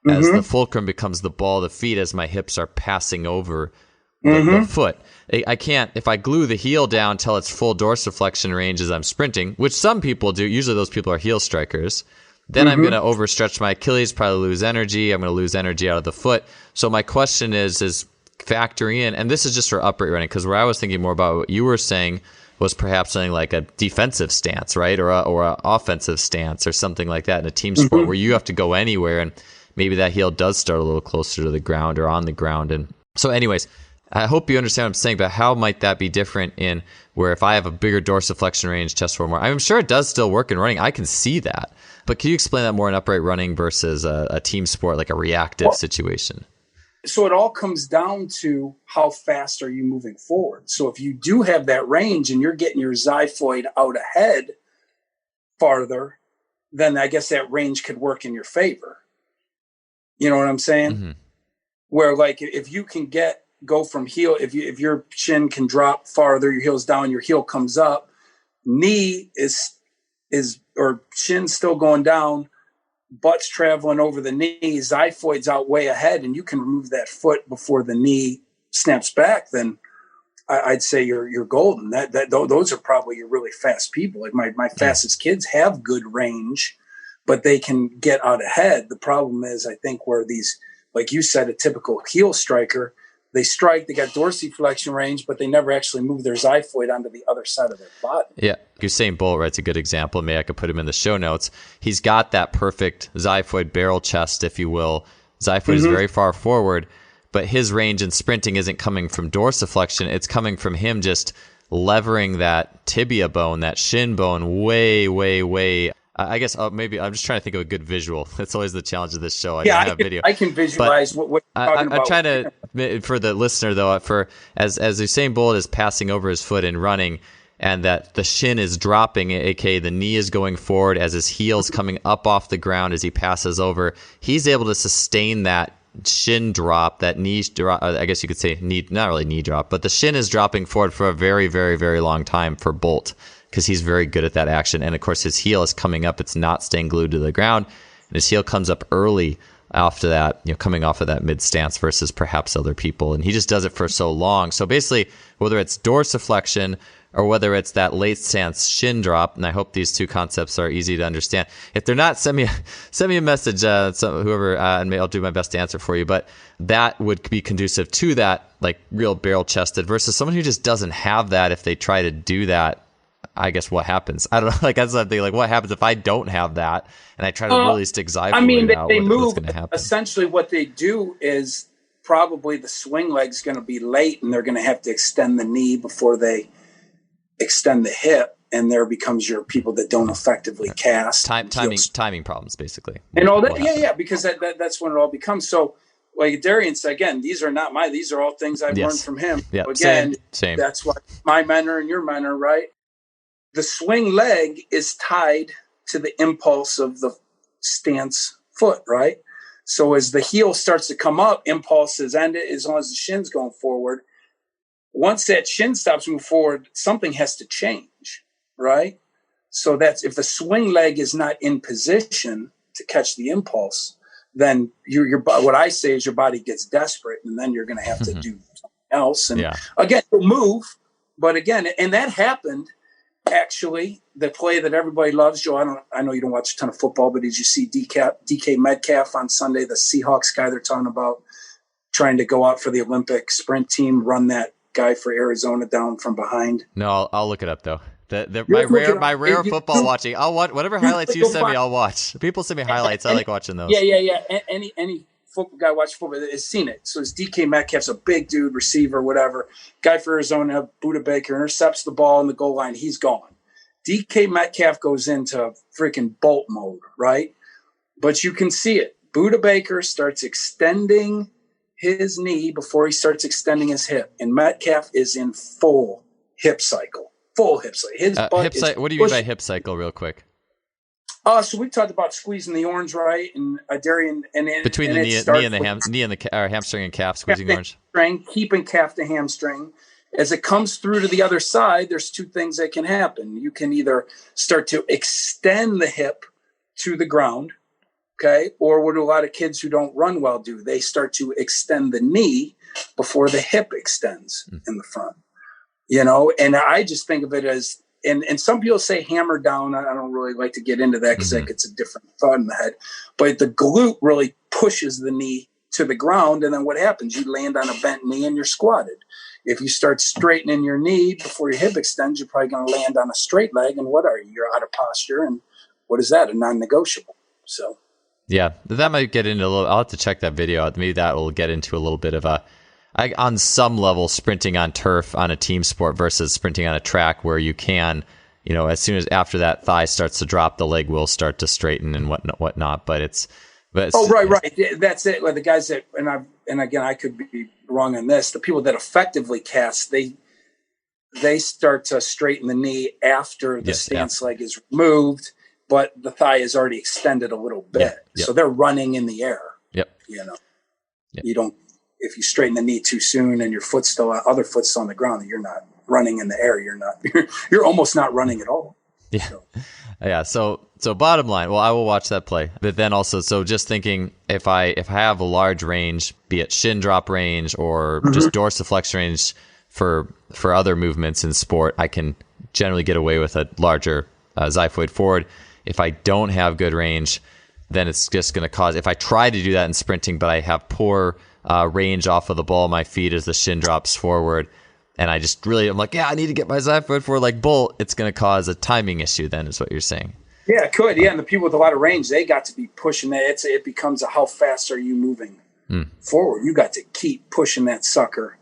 as the fulcrum becomes the ball of the feet as my hips are passing over the foot. I can't, if I glue the heel down till it's full dorsiflexion range as I'm sprinting, which some people do, usually those people are heel strikers, then I'm going to overstretch my Achilles, probably lose energy. I'm going to lose energy out of the foot. So my question is factoring in, and this is just for upright running, because where I was thinking more about what you were saying was perhaps something like a defensive stance, right? Or a offensive stance or something like that in a team sport where you have to go anywhere, and maybe that heel does start a little closer to the ground or on the ground. And so anyways, I hope you understand what I'm saying, but how might that be different in where if I have a bigger dorsiflexion range, chest forward more? I'm sure it does still work in running. I can see that. But can you explain that more in upright running versus a team sport, like a reactive situation? So it all comes down to how fast are you moving forward. So if you do have that range and you're getting your xiphoid out ahead farther, then I guess that range could work in your favor. You know what I'm saying? Where like if you can go from heel, if your shin can drop farther, your heel's down, your heel comes up, knee is or shin's still going down, butt's traveling over the knee, xiphoid's out way ahead, and you can remove that foot before the knee snaps back, then I'd say you're golden. Those are probably your really fast people. Like my fastest kids have good range, but they can get out ahead. The problem is, I think, where these, like you said, a typical heel striker, they strike, they got dorsiflexion range, but they never actually move their xiphoid onto the other side of their body. Yeah. Usain Bolt, right? It's a good example. Maybe I could put him in the show notes. He's got that perfect xiphoid barrel chest, if you will. Xiphoid is very far forward, but his range in sprinting isn't coming from dorsiflexion. It's coming from him just levering that tibia bone, that shin bone way, way, way. I guess maybe I'm just trying to think of a good visual. That's always the challenge of this show. I don't have video. I can visualize what you're talking about. I'm trying to, for the listener though, as Usain Bolt is passing over his foot and running, and that the shin is dropping, aka the knee is going forward as his heel's coming up off the ground as he passes over, he's able to sustain that shin drop, that knee drop. I guess you could say knee, not really knee drop, but the shin is dropping forward for a very, very, very long time for Bolt, because he's very good at that action. And of course, his heel is coming up. It's not staying glued to the ground. And his heel comes up early after that, coming off of that mid stance versus perhaps other people. And he just does it for so long. So basically, whether it's dorsiflexion or whether it's that late stance shin drop, and I hope these two concepts are easy to understand. If they're not, send me a message, whoever, and I'll do my best to answer for you. But that would be conducive to that, like real barrel chested versus someone who just doesn't have that. If they try to do that, I guess what happens? I don't know. Like that's something. Like what happens if I don't have that and I try to really stick xiphoid out? I mean, they move. What's going to happen? Essentially, what they do is probably the swing leg's going to be late, and they're going to have to extend the knee before they extend the hip, and there becomes your people that don't effectively cast. Timing problems, basically. And all that. Yeah, because that's when it all becomes. So, like Adarian said, again, these are all things I've learned from him. Yeah, so again, same. That's what my mentor and your mentor, right? The swing leg is tied to the impulse of the stance foot, right? So as the heel starts to come up, impulse is ended as long as the shin's going forward. Once that shin stops moving forward, something has to change, right? So that's if the swing leg is not in position to catch the impulse, then your what I say is your body gets desperate, and then you're going to have to do something else. And again, you'll move, but again, and that happened. actually, the play that everybody loves, Joe, I know you don't watch a ton of football, but did you see DK Metcalf on Sunday, the Seahawks guy they're talking about trying to go out for the Olympic sprint team, run that guy for Arizona down from behind? No, I'll look it up though. My rare football watching. I'll watch whatever highlights you send me. I'll watch. People send me highlights. I like watching those. Yeah. Any football guy watching football has seen it. So it's DK Metcalf's a big dude, receiver, whatever. Guy for Arizona, Budda Baker intercepts the ball in the goal line. He's gone. DK Metcalf goes into freaking bolt mode, right? But you can see it. Budda Baker starts extending his knee before he starts extending his hip, and Metcalf is in full hip cycle. His butt what do you mean by hip cycle, real quick? So we talked about squeezing the orange, right? And Adarian, between the knee and the hamstring and calf, squeezing the orange. Keeping calf to hamstring. As it comes through to the other side, there's two things that can happen. You can either start to extend the hip to the ground, okay? Or what do a lot of kids who don't run well do? They start to extend the knee before the hip extends in the front. And I just think of it as, and some people say hammer down. I don't really like to get into that because that gets a different thought in the head. But the glute really pushes the knee to the ground. And then what happens? You land on a bent knee and you're squatted. If you start straightening your knee before your hip extends, you're probably going to land on a straight leg. And what are you? You're out of posture. And what is that? A non-negotiable. So. Yeah, that might get into a little, I'll have to check that video out. Maybe that will get into a little bit of on some level, sprinting on turf on a team sport versus sprinting on a track where you can, as soon as after that thigh starts to drop, the leg will start to straighten and whatnot. But right. That's it. Like the guys that, and again, I could be wrong on this. The people that effectively cast, they start to straighten the knee after the stance leg is removed, but the thigh is already extended a little bit. So they're running in the air. You don't. If you straighten the knee too soon and your other foot's still on the ground, you're not running in the air. You're almost not running at all. Yeah. So bottom line, well, I will watch that play, but then also, so just thinking if I have a large range, be it shin drop range or just dorsiflexion range for other movements in sport, I can generally get away with a larger xiphoid forward. If I don't have good range, then it's just going to cause, if I try to do that in sprinting, but I have poor range off of the ball of my feet as the shin drops forward, and I'm like, I need to get my xiphoid forward like Bolt, it's going to cause a timing issue then, is what you're saying. Yeah, it could. Yeah, and the people with a lot of range, they got to be pushing that. It becomes how fast are you moving forward? You got to keep pushing that sucker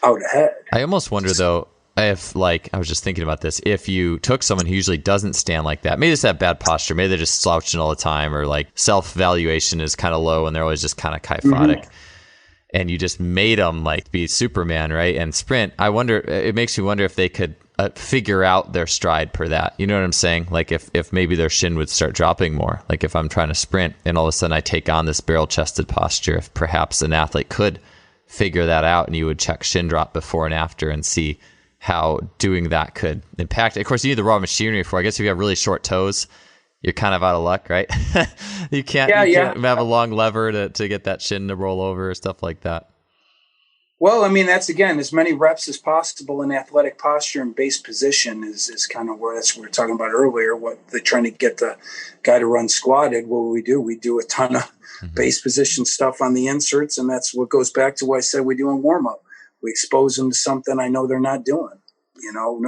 out ahead. I almost wonder, though, if, I was just thinking about this, if you took someone who usually doesn't stand like that, maybe they just have bad posture, maybe they're just slouching all the time, or self-valuation is kind of low and they're always just kind of kyphotic. And you just made them be Superman, right? And sprint. It makes me wonder if they could figure out their stride per that. You know what I'm saying? If maybe their shin would start dropping more. If I'm trying to sprint and all of a sudden I take on this barrel chested posture, if perhaps an athlete could figure that out and you would check shin drop before and after and see how doing that could impact. Of course, you need the raw machinery for, I guess if you have really short toes, you're kind of out of luck, right? you can't have a long lever to get that shin to roll over or stuff like that. Well, I mean, that's, again, as many reps as possible in athletic posture and base position is kind of that's what we were talking about earlier, what they're trying to get the guy to run squatted. What do? We do a ton of base position stuff on the inserts, and that's what goes back to what I said we do in warm-up. We expose them to something I know they're not doing. None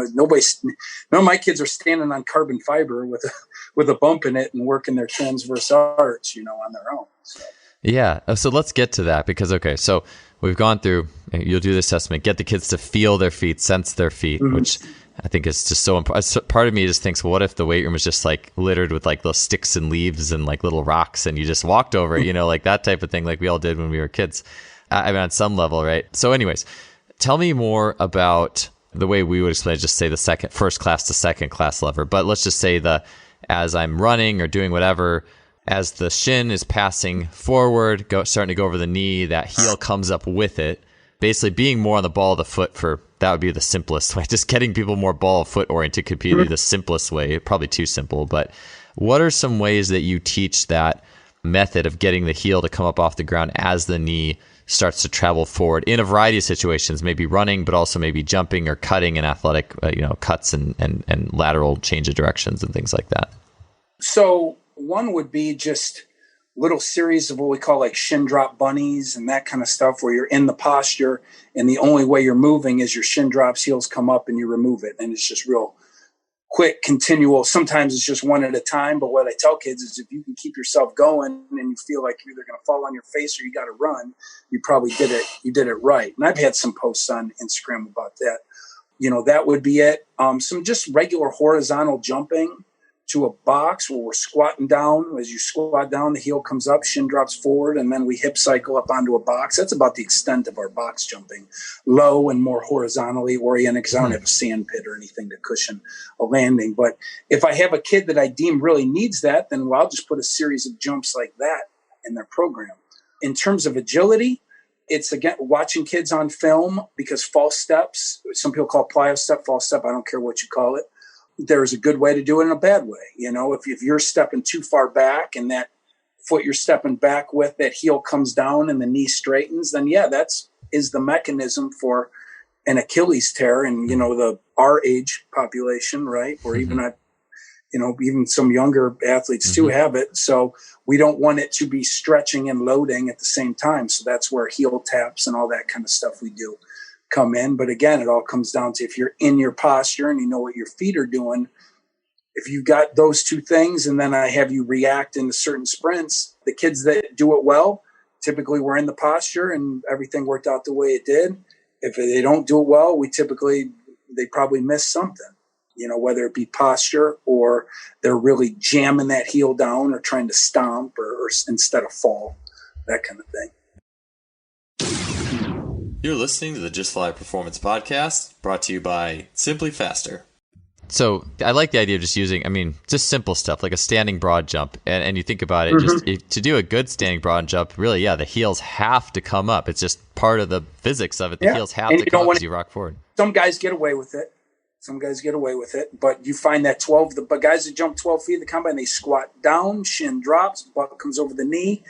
of my kids are standing on carbon fiber with a bump in it and working their transverse arch, on their own. So. Yeah. So let's get to that because, okay, so we've gone through, you'll do the assessment, get the kids to feel their feet, sense their feet, which I think is just so important. Part of me just thinks, well, what if the weight room was just littered with little sticks and leaves and little rocks and you just walked over it, that type of thing like we all did when we were kids. I mean, on some level, right? So anyways, tell me more about the way we would explain it, just say the first class to second class lever. But let's just say as I'm running or doing whatever, as the shin is passing forward, starting to go over the knee, that heel comes up with it. Basically being more on the ball of the foot that would be the simplest way. Just getting people more ball of foot oriented could be the simplest way. Probably too simple. But what are some ways that you teach that method of getting the heel to come up off the ground as the knee starts to travel forward in a variety of situations, maybe running, but also maybe jumping or cutting in athletic, cuts and lateral change of directions and things like that? So one would be just little series of what we call like shin drop bunnies and that kind of stuff, where you're in the posture and the only way you're moving is your shin drops, heels come up, and you remove it. And it's just real quick, continual. Sometimes it's just one at a time. But what I tell kids is if you can keep yourself going and you feel like you're either going to fall on your face or you got to run, you probably did it. You did it right. And I've had some posts on Instagram about that. That would be it. Some just regular horizontal jumping to a box where we're squatting down. As you squat down, the heel comes up, shin drops forward, and then we hip cycle up onto a box. That's about the extent of our box jumping. Low and more horizontally oriented, because I don't have a sand pit or anything to cushion a landing. But if I have a kid that I deem really needs that, then I'll just put a series of jumps like that in their program. In terms of agility, it's, again, watching kids on film, because false steps, some people call plyo step, false step, I don't care what you call it. There's a good way to do it and a bad way. If you're stepping too far back and that foot you're stepping back with, that heel comes down and the knee straightens, then that's the mechanism for an Achilles tear. And, our age population, right? Or even even some younger athletes too have it. So we don't want it to be stretching and loading at the same time. So that's where heel taps and all that kind of stuff we do come in. But again, it all comes down to if you're in your posture and you know what your feet are doing. If you got those two things, and then I have you react in certain sprints, the kids that do it well, typically we're in the posture and everything worked out the way it did. If they don't do it well, they probably miss something, whether it be posture or they're really jamming that heel down or trying to stomp or instead of fall, that kind of thing. You're listening to the Just Fly Performance Podcast, brought to you by Simply Faster. So I like the idea of just using, just simple stuff like a standing broad jump. And you think about it, to do a good standing broad jump, really, the heels have to come up. It's just part of the physics of it. The heels have to come up as you rock forward. Some guys get away with it. But you find that the guys that jump 12 feet of the combine, they squat down, shin drops, butt comes over the knee,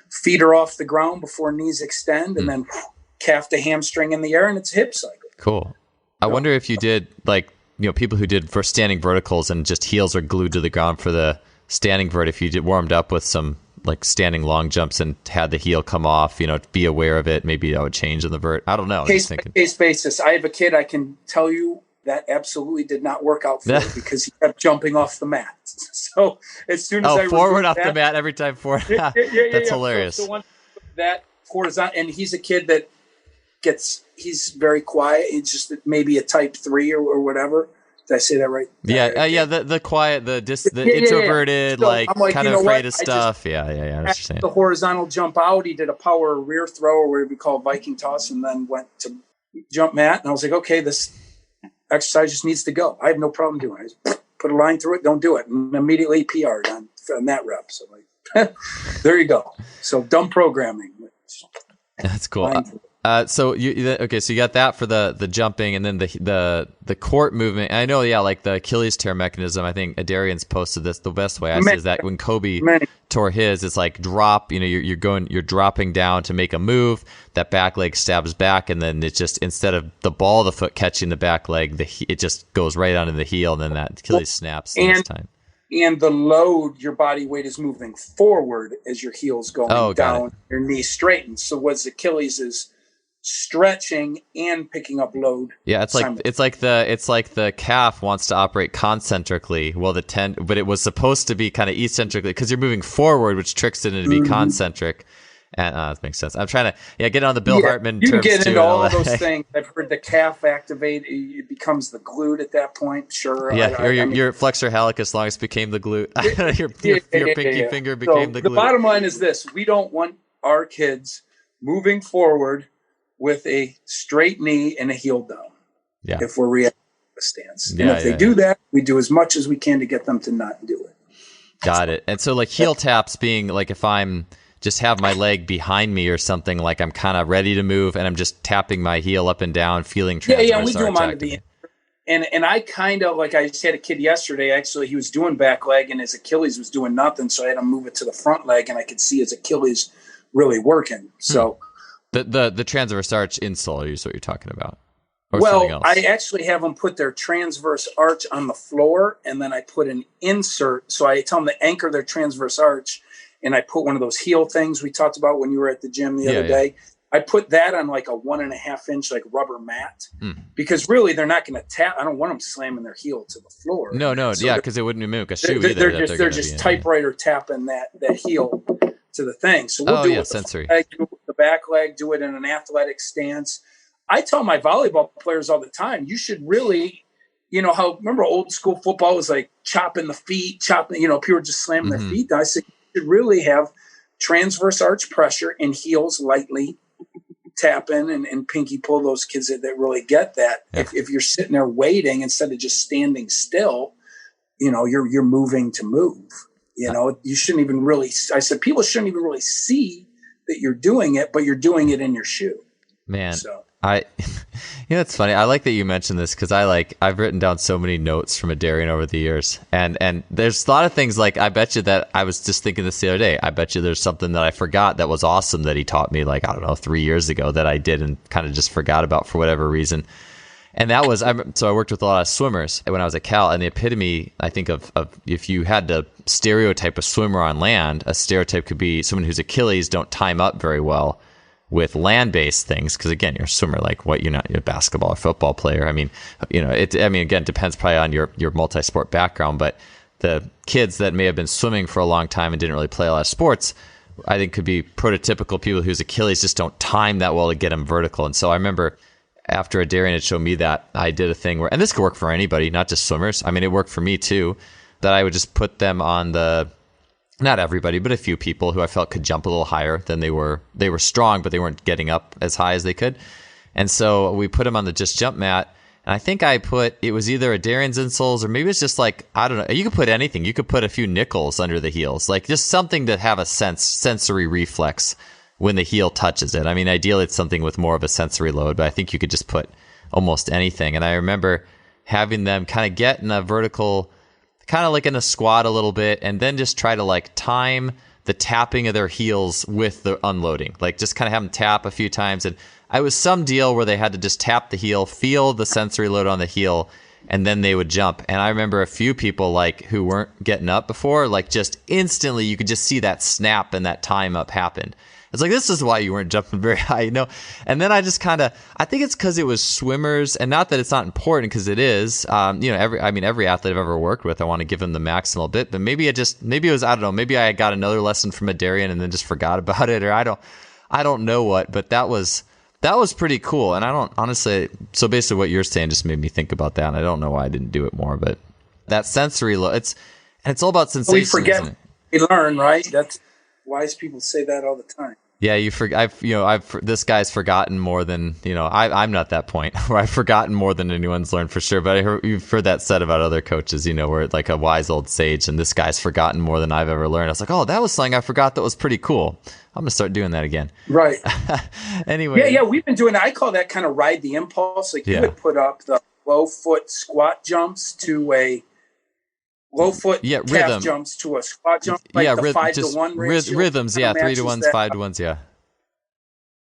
feet are off the ground before knees extend, and then calf to hamstring in the air, and it's a hip cycle. Cool. I wonder if you did people who did for standing verticals and just heels are glued to the ground for the standing vert. If you did warmed up with some standing long jumps and had the heel come off, be aware of it. Maybe that would change in the vert. I don't know. Case basis. I have a kid, I can tell you that absolutely did not work out for him because he kept jumping off the mat. So as soon as forward off the mat every time forward. That's hilarious. So one that horizontal, and he's a kid that he's very quiet. He's just maybe a type 3 or whatever. Did I say that right? The quiet, the introverted, So kind of afraid of stuff. I understand. The horizontal jump out, he did a power rear throw, or what we call Viking toss, and then went to jump mat. And I was like, okay, this exercise just needs to go. I have no problem doing it. I just put a line through it, don't do it. And immediately PR'd on that rep. So there you go. So dumb programming. That's cool. So you got that for the jumping, and then the court movement. And I know, the Achilles tear mechanism. I think Adarian's posted this. The best way I see is that when Kobe tore his, it's like drop. You're dropping down to make a move. That back leg stabs back, and then it just, instead of the ball of the foot catching the back leg, it just goes right onto the heel, and then that Achilles snaps this time. And the load, your body weight is moving forward as your heel's going down, your knee straightens. So what's Achilles is stretching and picking up load. Yeah, it's like the calf wants to operate concentrically. Well, but it was supposed to be kind of eccentrically because you're moving forward, which tricks it into be concentric. And that makes sense. I'm trying to get on the Bill Hartman terms too. You get into all those things. I've heard the calf activate. It becomes the glute at that point. Sure. Yeah, your flexor hallucis longus became the glute. your pinky finger became the glute. The bottom line is this: we don't want our kids moving forward with a straight knee and a heel down. Yeah. If we're reacting to a stance. And if they do that, we do as much as we can to get them to not do it. Got it. And so heel taps being if I'm just have my leg behind me or something, I'm kind of ready to move and I'm just tapping my heel up and down, feeling transverse. Yeah, we do them on the and I kind of, I just had a kid yesterday, actually, he was doing back leg and his Achilles was doing nothing, so I had him move it to the front leg and I could see his Achilles really working. So The transverse arch insole is what you're talking about. Or well, I actually have them put their transverse arch on the floor, and then I put an insert. So I tell them to anchor their transverse arch, and I put one of those heel things we talked about when you were at the gym the other day. I put that on like a 1.5 inch like rubber mat because really they're not going to tap. I don't want them slamming their heel to the floor. No, so because it wouldn't mimic a shoe either. They're just typewriter tapping that heel to the thing. So we'll do it with sensory. The back leg, do it in an athletic stance. I tell my volleyball players all the time, you should really, remember old school football was like chopping the feet, people were just slamming their feet. I said, you should really have transverse arch pressure and heels lightly tap in and pinky pull those kids that really get that. Yeah. If you're sitting there waiting instead of just standing still, you're moving to move. You shouldn't even really. I said people shouldn't even really see that you're doing it, but you're doing it in your shoe. Man, so. It's funny. I like that you mentioned this because I've written down so many notes from Adarian over the years, and there's a lot of things like I bet you that I was just thinking this the other day. I bet you there's something that I forgot that was awesome that he taught me 3 years ago that I did and kind of just forgot about for whatever reason. And that was so I worked with a lot of swimmers when I was at Cal, and the epitome I think of if you had to stereotype a swimmer on land, a stereotype could be someone whose Achilles don't time up very well with land-based things, because again, you're a swimmer, you're not a basketball or football player. I mean, again, it depends probably on your multi-sport background, but the kids that may have been swimming for a long time and didn't really play a lot of sports, I think could be prototypical people whose Achilles just don't time that well to get them vertical. And so I remember after Adarian had shown me that, I did a thing where, and this could work for anybody, not just swimmers. I mean, it worked for me too, that I would just put them on not everybody, but a few people who I felt could jump a little higher than they were. They were strong, but they weren't getting up as high as they could. And so we put them on the just jump mat. And I think it was either Adarian's insoles or maybe it's just I don't know. You could put anything. You could put a few nickels under the heels, just something to have a sensory reflex when the heel touches it. I mean, ideally it's something with more of a sensory load, but I think you could just put almost anything. And I remember having them kind of get in a vertical, kind of in a squat a little bit, and then just try to time the tapping of their heels with the unloading. Just kind of have them tap a few times. And it was some deal where they had to just tap the heel, feel the sensory load on the heel, and then they would jump. And I remember a few people who weren't getting up before, just instantly you could just see that snap and that time up happen. It's this is why you weren't jumping very high, And then I just I think it's because it was swimmers, and not that it's not important, because it is. Every athlete I've ever worked with, I want to give them the maximal bit, but maybe it was, I don't know, maybe I got another lesson from Adarian and then just forgot about it, or I don't know what, but that was pretty cool. And I don't honestly, so basically what you're saying just made me think about that, and I don't know why I didn't do it more, but that sensory it's all about sensation. We forget, we learn, right? That's wise people say that all the time. Yeah, this guy's forgotten more than, I'm not that point where I've forgotten more than anyone's learned for sure. But you've heard that said about other coaches, where it's a wise old sage, and this guy's forgotten more than I've ever learned. I was oh, that was something I forgot that was pretty cool. I'm going to start doing that again. Right. Anyway. Yeah, we've been doing that. I call that kind of ride the impulse. You would put up the low foot squat jumps to a low foot calf rhythm jumps to a squat jump, the 5-to-1 ratio. Rhythms, 3-to-1s, 5-to-1s, yeah.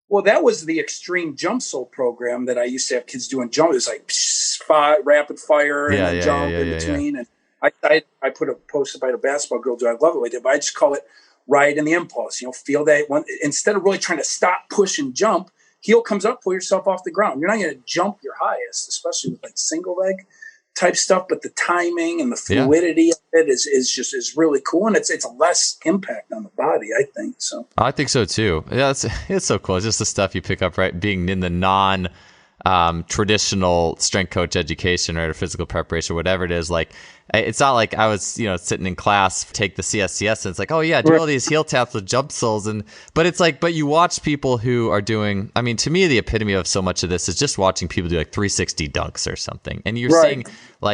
Well, that was the extreme jump sole program that I used to have kids doing. Jump. It was rapid fire and then jump in between. And I put a post about a basketball girl. I love it like that, but I just call it ride in the impulse. Feel that one instead of really trying to stop, push, and jump. Heel comes up, pull yourself off the ground. You're not going to jump your highest, especially with single leg type stuff, but the timing and the fluidity of it is really cool, and it's less impact on the body, I think. So I think so too. Yeah, it's so cool. It's just the stuff you pick up, right? Being in the non traditional strength coach education or physical preparation, whatever it is. It's not like I was, sitting in class, take the CSCS, and it's oh yeah, do all these heel taps with jump soles, but you watch people who are doing. I mean, to me, the epitome of so much of this is just watching people do 360 dunks or something, and you're seeing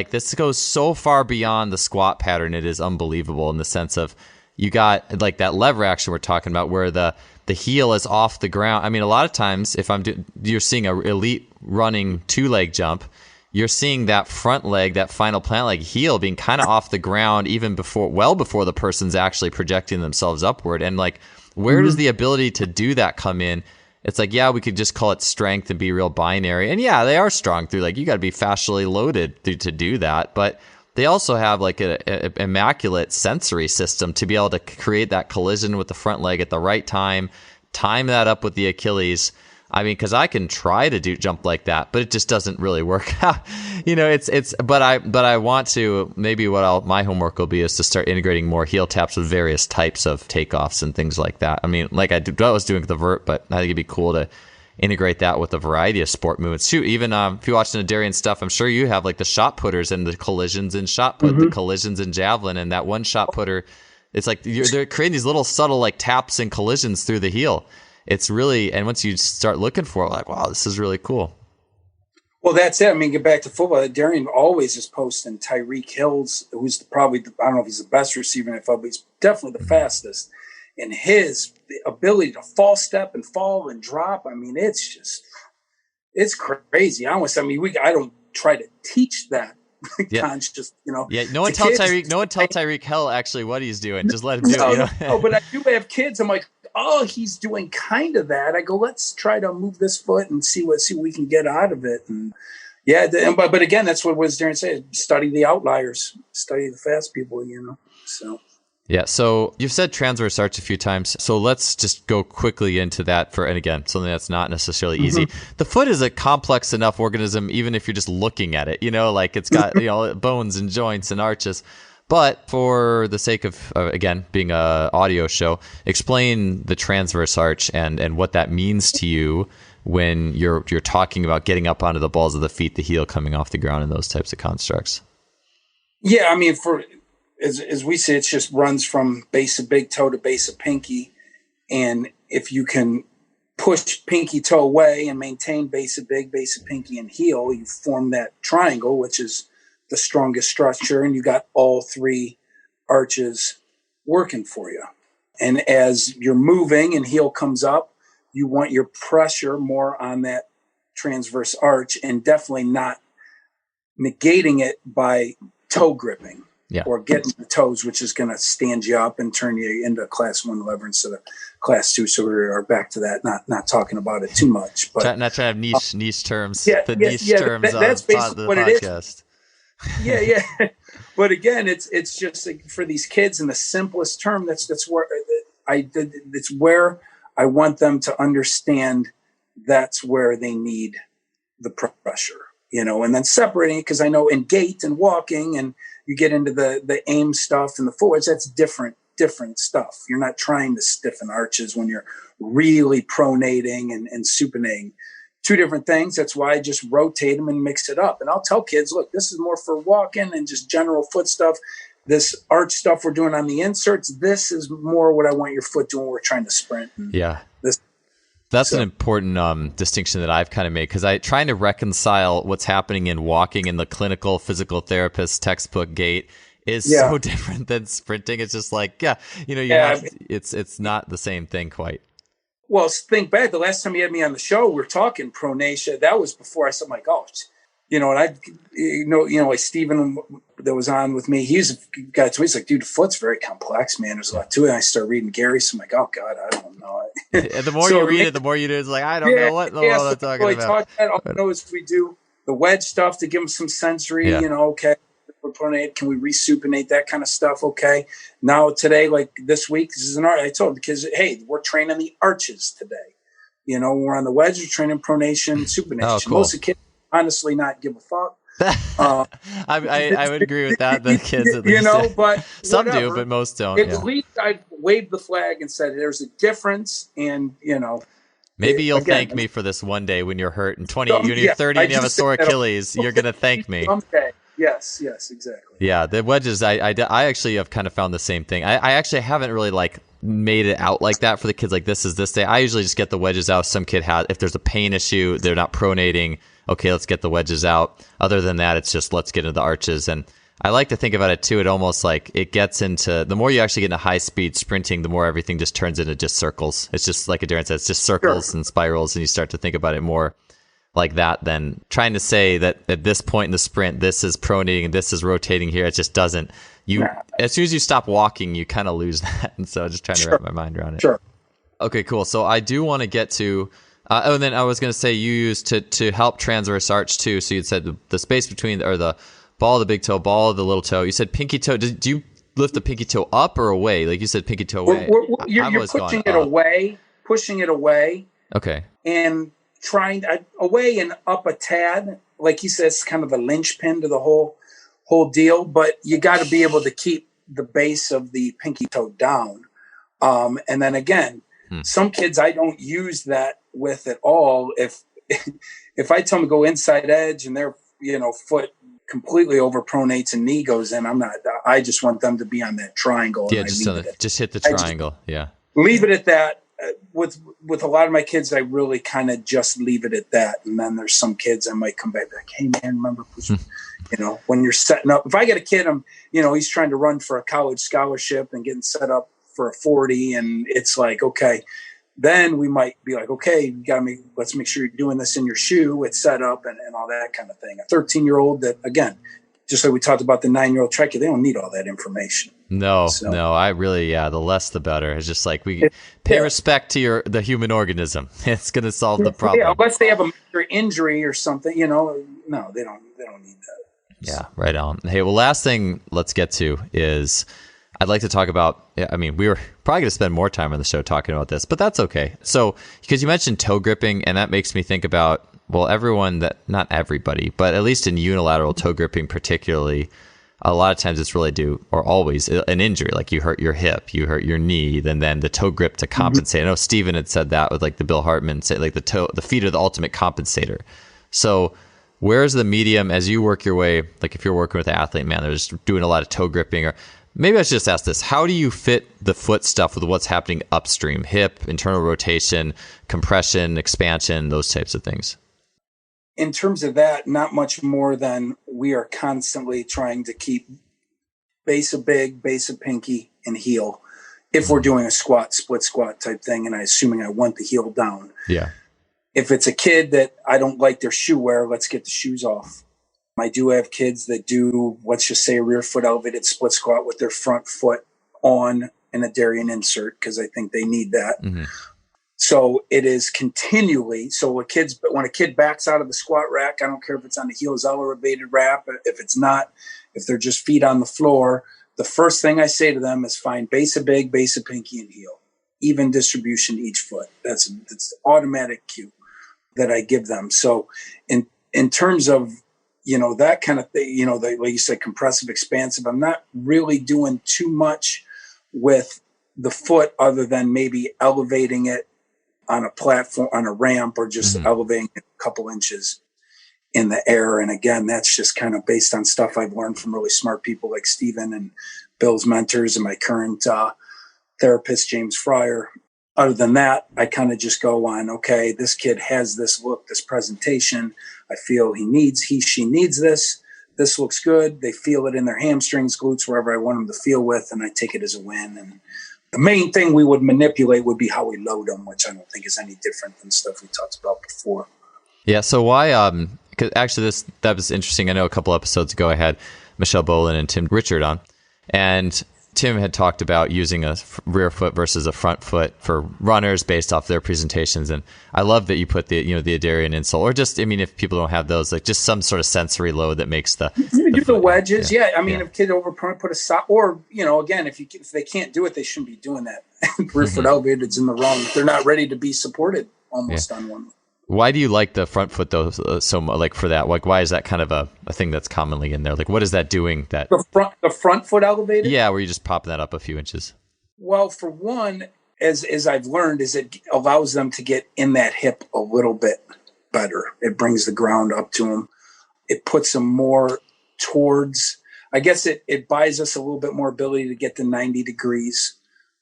this goes so far beyond the squat pattern. It is unbelievable in the sense of you got that lever action we're talking about, where the heel is off the ground. I mean, a lot of times, if you're seeing an elite running 2-leg jump, you're seeing that front leg, that final plant leg heel being kind of off the ground well before the person's actually projecting themselves upward. And where does the ability to do that come in? it's like, yeah, we could just call it strength and be real binary. And yeah, they are strong through, like, you got to be fascially loaded to do that. But they also have like a immaculate sensory system to be able to create that collision with the front leg at the right time that up with the Achilles. I mean, because I can try to jump like that, but it just doesn't really work out. But I want to, maybe my homework will be is to start integrating more heel taps with various types of takeoffs and things like that. I mean, like I was doing with the vert, but I think it'd be cool to integrate that with a variety of sport movements too. Even if you watch the Adarian stuff, I'm sure you have like the shot putters and the collisions in shot put, the collisions in javelin, and that one shot putter. It's like they're creating these little subtle like taps and collisions through the heel. It's really, and once you start looking for it, like, wow, this is really cool. Well, that's it. I mean, get back to football. Darian always is posting Tyreek Hill's, who's I don't know if he's the best receiver in the NFL, but he's definitely the fastest. And his ability to false step and fall and drop, I mean, it's crazy. I don't try to teach that. Conscious, Yeah, no one tell Tyreek Hill actually what he's doing. Just let him do it. No, but I do have kids. I'm like, oh, he's doing kind of that. I go, let's try to move this foot and see what we can get out of it. And yeah, but again, that's what Darren said. Study the outliers, study the fast people. So. Yeah, so you've said transverse arch a few times, so let's just go quickly into that and again, something that's not necessarily easy. The foot is a complex enough organism, even if you're just looking at it, like it's got, bones and joints and arches. But for the sake of, again, being an audio show, explain the transverse arch and what that means to you when you're talking about getting up onto the balls of the feet, the heel coming off the ground, and those types of constructs. Yeah, I mean, as we say, it just runs from base of big toe to base of pinky. And if you can push pinky toe away and maintain base of big, base of pinky, and heel, you form that triangle, which is the strongest structure. And you got all three arches working for you. And as you're moving and heel comes up, you want your pressure more on that transverse arch and definitely not negating it by toe gripping. Yeah. Or getting the toes, which is going to stand you up and turn you into a class 1 lever instead of class 2. So we are back to that, not talking about it too much. But not trying to have niche terms. Yeah, terms that's basically what podcast. It is. Yeah. But again, it's just like, for these kids, in the simplest term, that's where it's where I want them to understand that's where they need the pressure, and then separating it, because I know in gait and walking and you get into the aim stuff and the forwards, that's different stuff. You're not trying to stiffen arches when you're really pronating and supinating. Two different things. That's why I just rotate them and mix it up. And I'll tell kids, look, this is more for walking and just general foot stuff. This arch stuff we're doing on the inserts, this is more what I want your foot doing when we're trying to sprint. Yeah. That's an important distinction that I've kind of made, because I'm trying to reconcile what's happening in walking in the clinical physical therapist textbook gait is so different than sprinting. It's just like, it's not the same thing quite. Well, think back. The last time you had me on the show, we were talking pronation. That was before I said, my gosh, like Steven that was on with me, he's a guy too. He's like, dude, foot's very complex, man. There's a lot to it. And I start reading Gary, so I'm like, oh God, I don't know. And the more you read it, the more you do. It's like, I don't know what in the world I'm talking about. All I know is we do the wedge stuff to give them some sensory, okay. We're pronate, can we resupinate, that kind of stuff? Okay. Now today, like this week, this is an art. I told the kids, hey, we're training the arches today. We're on the wedge, we're training pronation, supination. Oh, cool. Most of the kids honestly not give a fuck. I would agree with that. The kids, at least, but some whatever. do, but most don't. At least I waved the flag and said, "There's a difference," and maybe you'll thank me for this one day when you're hurt and 20, when you're 30 and you have a sore Achilles. You're gonna thank me. Okay. Yes, exactly. Yeah, the wedges. I actually have kind of found the same thing. I actually haven't really made it out like that for the kids. Like, this is this day. I usually just get the wedges out. Some kid has, if there's a pain issue, they're not pronating. Okay, let's get the wedges out. Other than that, it's just let's get into the arches. And I like to think about it too. It almost like it gets into, the more you actually get into high speed sprinting, the more everything just turns into just circles. It's just like Adarian said, it's just circles and spirals, and you start to think about it more like that than trying to say that at this point in the sprint, this is pronating and this is rotating here. It just doesn't. As soon as you stop walking, you kind of lose that. And so I'm just trying to wrap my mind around it. Sure. Okay, cool. So I do want to get to And then I was going to say you used to help transverse arch too. So you said the space between, or the ball of the big toe, ball of the little toe. You said pinky toe. Do you lift the pinky toe up or away? Like you said, pinky toe away. You're pushing it away. Okay. And trying away and up a tad. Like you said, it's kind of a linchpin to the whole deal. But you got to be able to keep the base of the pinky toe down. And then again, some kids I don't use that with at all. If I tell them to go inside edge and their foot completely overpronates and knee goes in, I just want them to be on that triangle. Yeah, just hit the triangle. Leave it at that. With a lot of my kids, I really kind of just leave it at that. And then there's some kids I might come back like, hey man, remember pushing, when you're setting up. If I get a kid, he's trying to run for a college scholarship and getting set up for a 40, and it's like, okay, then we might be like, okay, let's make sure you're doing this in your shoe. It's set up and all that kind of thing. A 13-year-old that, again, just like we talked about the 9-year-old tricky, they don't need all that information. No, I really, the less the better. It's just like we pay respect to the human organism. It's going to solve the problem. Yeah, unless they have a major injury or something, no, they don't need that. Yeah, right on. Hey, well, last thing let's get to is I'd like to talk about, we were probably going to spend more time on the show talking about this, but that's okay. So, because you mentioned toe gripping, and that makes me think about, not everybody, but at least in unilateral toe gripping particularly, a lot of times it's really or always an injury. Like you hurt your hip, you hurt your knee, then the toe grip to compensate. I know Steven had said that with like the Bill Hartman, say like the feet are the ultimate compensator. So where's the medium as you work your way, like if you're working with an athlete, man, they're just doing a lot of toe gripping, or maybe I should just ask this. How do you fit the foot stuff with what's happening upstream? Hip, internal rotation, compression, expansion, those types of things? In terms of that, not much more than we are constantly trying to keep base of big, base of pinky, and heel. If we're doing a split squat type thing, and assuming I want the heel down. Yeah. If it's a kid that I don't like their shoe wear, let's get the shoes off. I do have kids that do, let's just say, a rear foot elevated split squat with their front foot on an Adarian insert, because I think they need that. Mm-hmm. So it is continually. So when a kid backs out of the squat rack, I don't care if it's on the heels elevated wrap, if it's not, if they're just feet on the floor, the first thing I say to them is find base of big, base of pinky, and heel. Even distribution to each foot. That's the automatic cue that I give them. So in terms of, that kind of thing, like you said, compressive, expansive, I'm not really doing too much with the foot other than maybe elevating it on a platform, on a ramp, or just elevating it a couple inches in the air. And again, that's just kind of based on stuff I've learned from really smart people like Steven and Bill's mentors and my current therapist, James Fryer. Other than that, I kind of just go on, okay, this kid has this look, this presentation. I feel she needs this. This looks good. They feel it in their hamstrings, glutes, wherever I want them to feel with, and I take it as a win. And the main thing we would manipulate would be how we load them, which I don't think is any different than stuff we talked about before. Yeah. So why? Because actually, that was interesting. I know a couple episodes ago I had Michelle Bolin and Tim Richard on, and Tim had talked about using a rear foot versus a front foot for runners based off their presentations. And I love that you put the Adarian insole, or just, if people don't have those, like just some sort of sensory load that makes the wedges. Yeah. If kid overprone, put a sock, or, again, if they can't do it, they shouldn't be doing that. Rear foot elevated is in the wrong. They're not ready to be supported almost on one. Why do you like the front foot though so much? Like for that, like why is that kind of a thing that's commonly in there? Like what is that doing? That the front foot elevated? Yeah, where you just pop that up a few inches. Well, for one, as I've learned, is it allows them to get in that hip a little bit better. It brings the ground up to them. It puts them more towards. I guess it buys us a little bit more ability to get to 90 degrees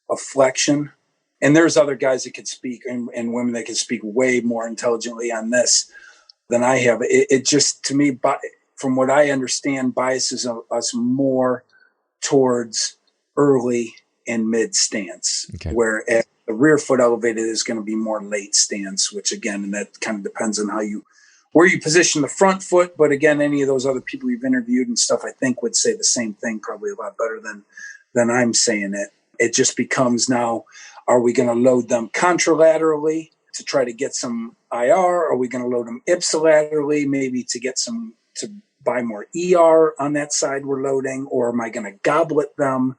of flexion. And there's other guys that could speak and women that can speak way more intelligently on this than I have. It just, to me, from what I understand, biases us more towards early and mid stance, whereas the rear foot elevated is going to be more late stance, which again, and that kind of depends on where you position the front foot. But again, any of those other people we've interviewed and stuff, I think would say the same thing, probably a lot better than I'm saying it. It just becomes now, are we going to load them contralaterally to try to get some IR? Are we going to load them ipsilaterally, maybe to get some, to buy more ER on that side we're loading? Or am I going to goblet them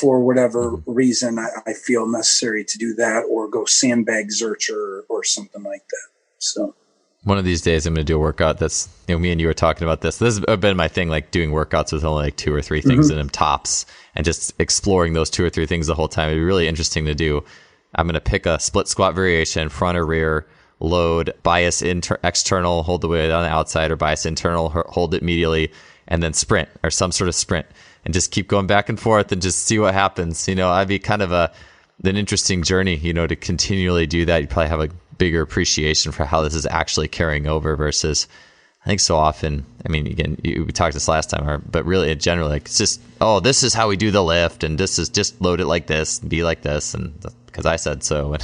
for whatever reason I feel necessary to do that, or go sandbag Zercher or something like that? So one of these days I'm going to do a workout that's, me and you were talking about this. This has been my thing, like doing workouts with only like 2 or 3 things in them tops, and just exploring those 2 or 3 things the whole time. It'd be really interesting to do. I'm going to pick a split squat variation, front or rear, load, bias external, hold the weight on the outside, or bias internal, hold it medially, and then sprint, or some sort of sprint, and just keep going back and forth and just see what happens. I'd be kind of an interesting journey, to continually do that. You'd probably have a bigger appreciation for how this is actually carrying over versus, I think so often, again, we talked this last time, but really in general, like, it's just, this is how we do the lift, and this is just load it like this, and be like this, and because I said so. And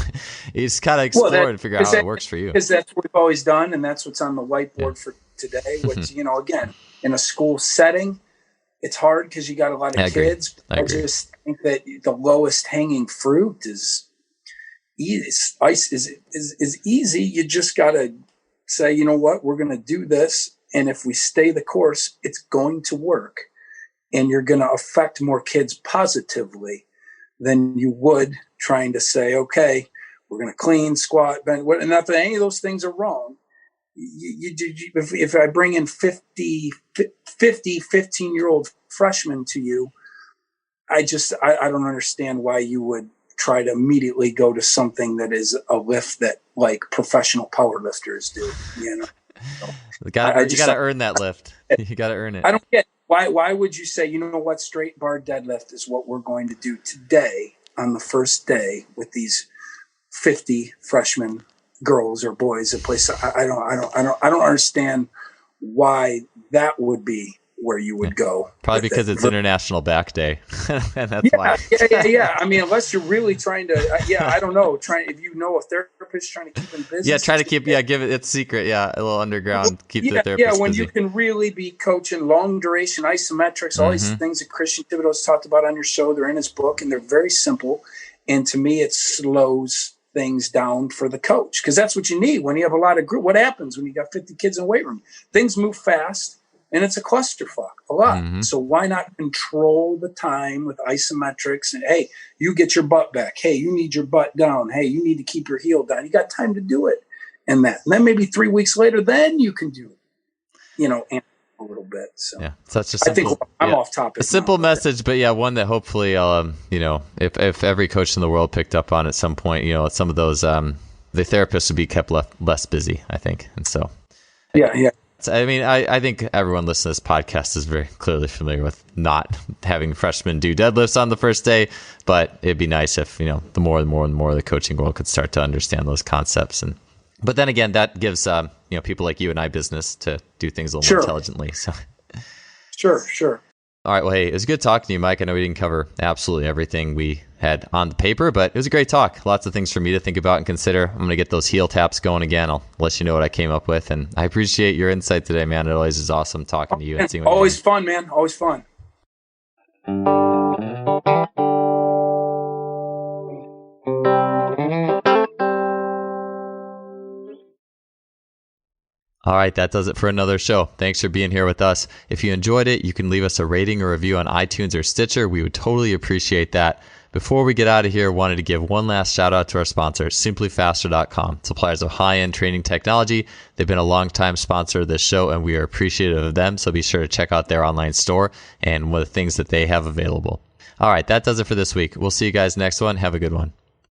you just kind of explore and figure out how it works for you. Because that's what we've always done, and that's what's on the whiteboard for today, which, again, in a school setting, it's hard because you got a lot of kids. I just think that the lowest hanging fruit is easy. You just got to say, you know what, we're going to do this. And if we stay the course, it's going to work. And you're going to affect more kids positively than you would trying to say, okay, we're going to clean, squat, bend. And not that any of those things are wrong. If I bring in 50 15-year-old freshmen to you, I don't understand why you would try to immediately go to something that is a lift that like professional power lifters do. So, you got to earn that lift. You got to earn it. I don't get why would you say, you know what, straight bar deadlift is what we're going to do today on the first day with these 50 freshmen girls or boys at place. I don't understand why that would be where you would go. Probably because it's International Back Day. And that's why. Yeah. Unless you're really trying to, I don't know. If you know a therapist trying to keep in business. Try to keep, give it, it's secret. A little underground, keep the therapist when busy. You can really be coaching long duration isometrics, all these things that Christian Thibodeau's talked about on your show, they're in his book, and they're very simple. And to me, it slows things down for the coach, because that's what you need when you have a lot of group. What happens when you got 50 kids in the weight room? Things move fast. And it's a clusterfuck a lot. So why not control the time with isometrics? And hey, you get your butt back. Hey, you need your butt down. Hey, you need to keep your heel down. You got time to do it. And then maybe 3 weeks later, then you can do it, a little bit. So such a simple, I think I'm off topic. A simple message, but one that hopefully I'll, if every coach in the world picked up on at some point, some of those, the therapists would be kept less busy, I think. And so. Yeah. I think everyone listening to this podcast is very clearly familiar with not having freshmen do deadlifts on the first day, but it'd be nice if, the more and more the coaching world could start to understand those concepts. But then again, that gives, people like you and I business to do things a little more intelligently. So. Sure. All right. Well, hey, it was good talking to you, Mike. I know we didn't cover absolutely everything we had on the paper, but it was a great talk. Lots of things for me to think about and consider. I'm going to get those heel taps going again. I'll let you know what I came up with. And I appreciate your insight today, man. It always is awesome talking to you. And seeing what always fun, man. Always fun. All right, that does it for another show. Thanks for being here with us. If you enjoyed it, you can leave us a rating or review on iTunes or Stitcher. We would totally appreciate that. Before we get out of here, wanted to give one last shout out to our sponsor, simplyfaster.com, suppliers of high-end training technology. They've been a long-time sponsor of this show, and we are appreciative of them, so be sure to check out their online store and what the things that they have available. All right, that does it for this week. We'll see you guys next one. Have a good one.